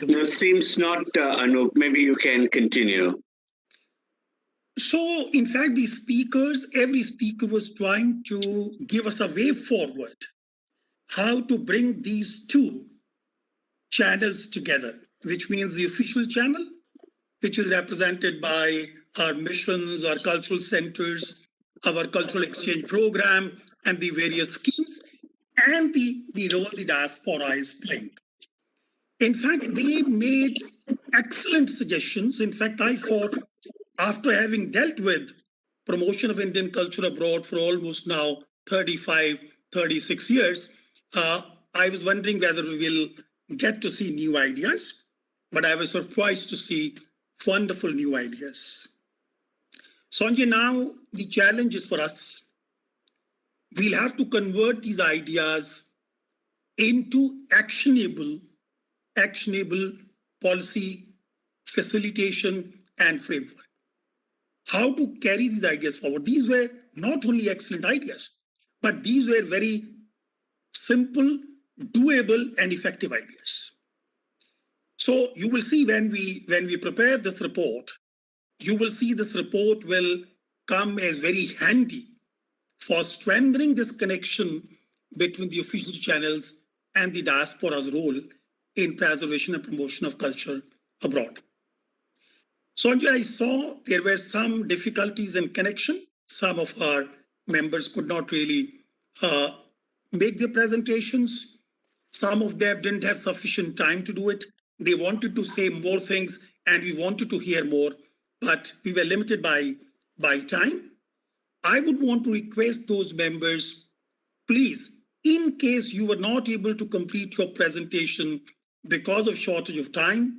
No, seems not, Anup. Maybe you can continue. So, in fact, the speakers, every speaker was trying to give us a way forward, how to bring these two channels together, which means the official channel, which is represented by our missions, our cultural centers, our cultural exchange program, and the various schemes, and the role the diaspora is playing. In fact, they made excellent suggestions. In fact, I thought, after having dealt with promotion of Indian culture abroad for almost now 35, 36 years, I was wondering whether we will get to see new ideas, but I was surprised to see wonderful new ideas. Sanjay, now the challenge is for us. We'll have to convert these ideas into actionable policy facilitation and framework. How to carry these ideas forward. These were not only excellent ideas, but these were very simple, doable, and effective ideas. So you will see when we prepare this report, you will see this report will come as very handy for strengthening this connection between the official channels and the diaspora's role in preservation and promotion of culture abroad. Sanjay, I saw there were some difficulties in connection. Some of our members could not really make their presentations. Some of them didn't have sufficient time to do it. They wanted to say more things and we wanted to hear more, but we were limited by time. I would want to request those members, please, in case you were not able to complete your presentation because of shortage of time,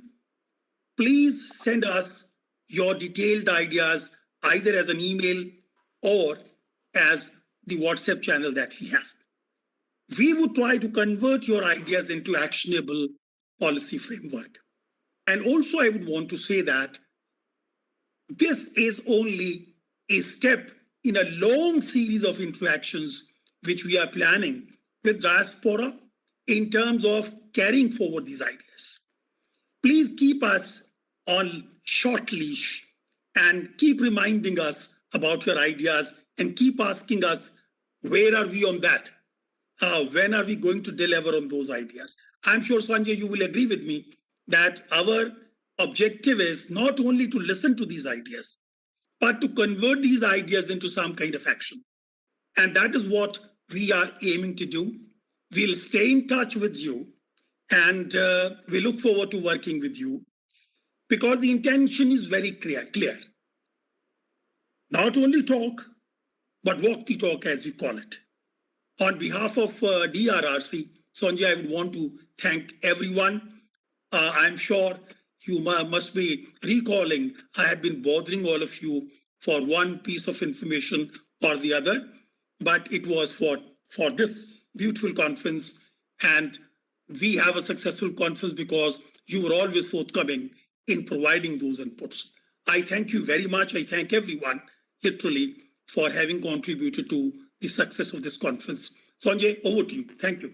please send us your detailed ideas either as an email or as the WhatsApp channel that we have. We would try to convert your ideas into actionable policy framework. And also I would want to say that this is only a step in a long series of interactions which we are planning with diaspora in terms of carrying forward these ideas. Please keep us on short leash and keep reminding us about your ideas and keep asking us, where are we on that? When are we going to deliver on those ideas? I'm sure, Sanjay, you will agree with me that our objective is not only to listen to these ideas, but to convert these ideas into some kind of action. And that is what we are aiming to do. We'll stay in touch with you and we look forward to working with you because the intention is very clear. Not only talk, but walk the talk, as we call it. On behalf of DRRC, Sanjay, I would want to thank everyone. I'm sure you must be recalling I have been bothering all of you for one piece of information or the other, but it was for this beautiful conference, and we have a successful conference because you were always forthcoming in providing those inputs. I thank you very much. I thank everyone, literally, for having contributed to the success of this conference. Sanjay, over to you. Thank you.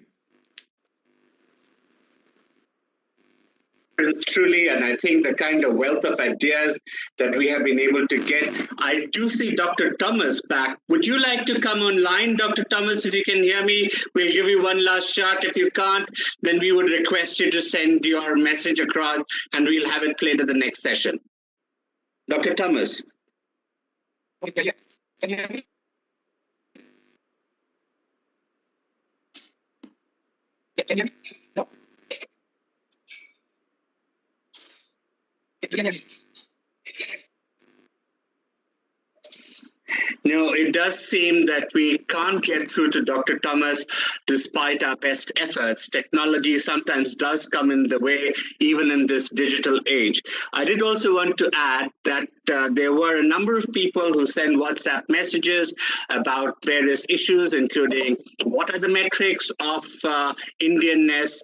Truly, and I think the kind of wealth of ideas that we have been able to get. I do see Dr. Thomas back. Would you like to come online, Dr. Thomas? If you can hear me, we'll give you one last shot. If you can't, then we would request you to send your message across and we'll have it played at the next session. Dr. Thomas. Okay, can you hear me? Can you hear me? No. No, it does seem that we can't get through to Dr. Thomas despite our best efforts. Technology sometimes does come in the way, even in this digital age. I did also want to add that there were a number of people who sent WhatsApp messages about various issues, including what are the metrics of Indianness,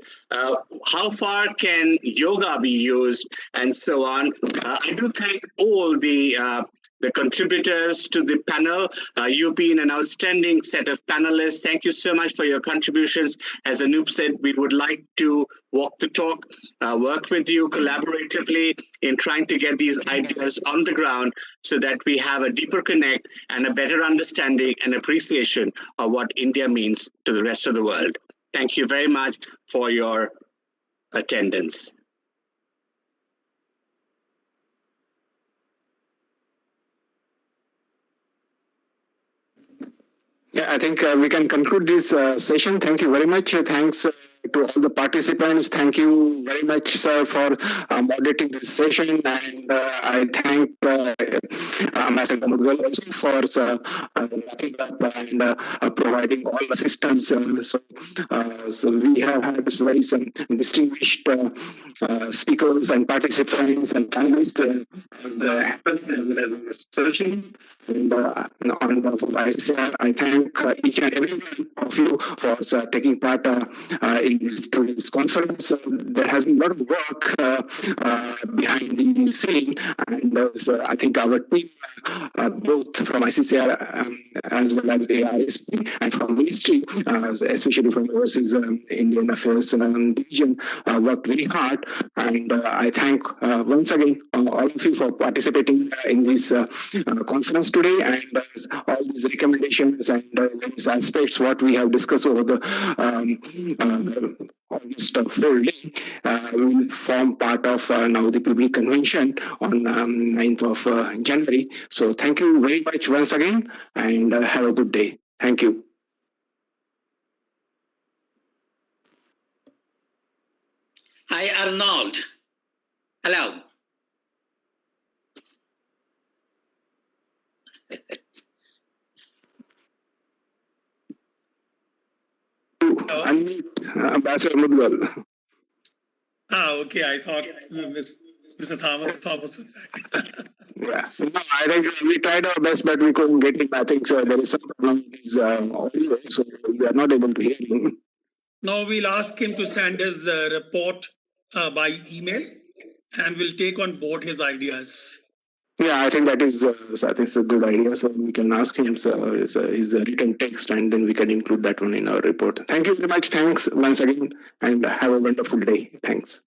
how far can yoga be used, and so on. I do thank all the contributors to the panel. You've been an outstanding set of panelists. Thank you so much for your contributions. As Anoop said, we would like to walk the talk, work with you collaboratively in trying to get these ideas on the ground so that we have a deeper connect and a better understanding and appreciation of what India means to the rest of the world. Thank you very much for your attendance. Yeah, I think we can conclude this session. Thank you very much. Thanks to all the participants. Thank you very much, sir, for moderating this session. And I thank Ambassador Mudgal also for wrapping up and providing all assistance. So we have had very some distinguished speakers and participants and panelists on the session. And on behalf of ICCR, I thank each and every one of you for taking part in today's conference. There has been a lot of work behind the scene, and so I think our team, both from ICCR as well as ARSP and from Ministry, especially from the Overseas Indian Affairs Division, worked very hard. And I thank once again all of you for participating in this conference today, and all these recommendations and various aspects what we have discussed over the almost a full day will form part of now the public convention on 9th of January. So thank you very much once again, and have a good day. Thank you. Hi, Arnold. Hello. Unmute Ambassador Mudgal. Okay. I thought Mr. Thomas. Yeah, no, I think we tried our best, but we couldn't get him. I think so. There is some problem with his audio, so we are not able to hear him. No, we'll ask him to send his report by email, and we'll take on board his ideas. Yeah, I think that is a good idea. So we can ask him his written text, and then we can include that one in our report. Thank you very much. Thanks once again, and have a wonderful day. Thanks.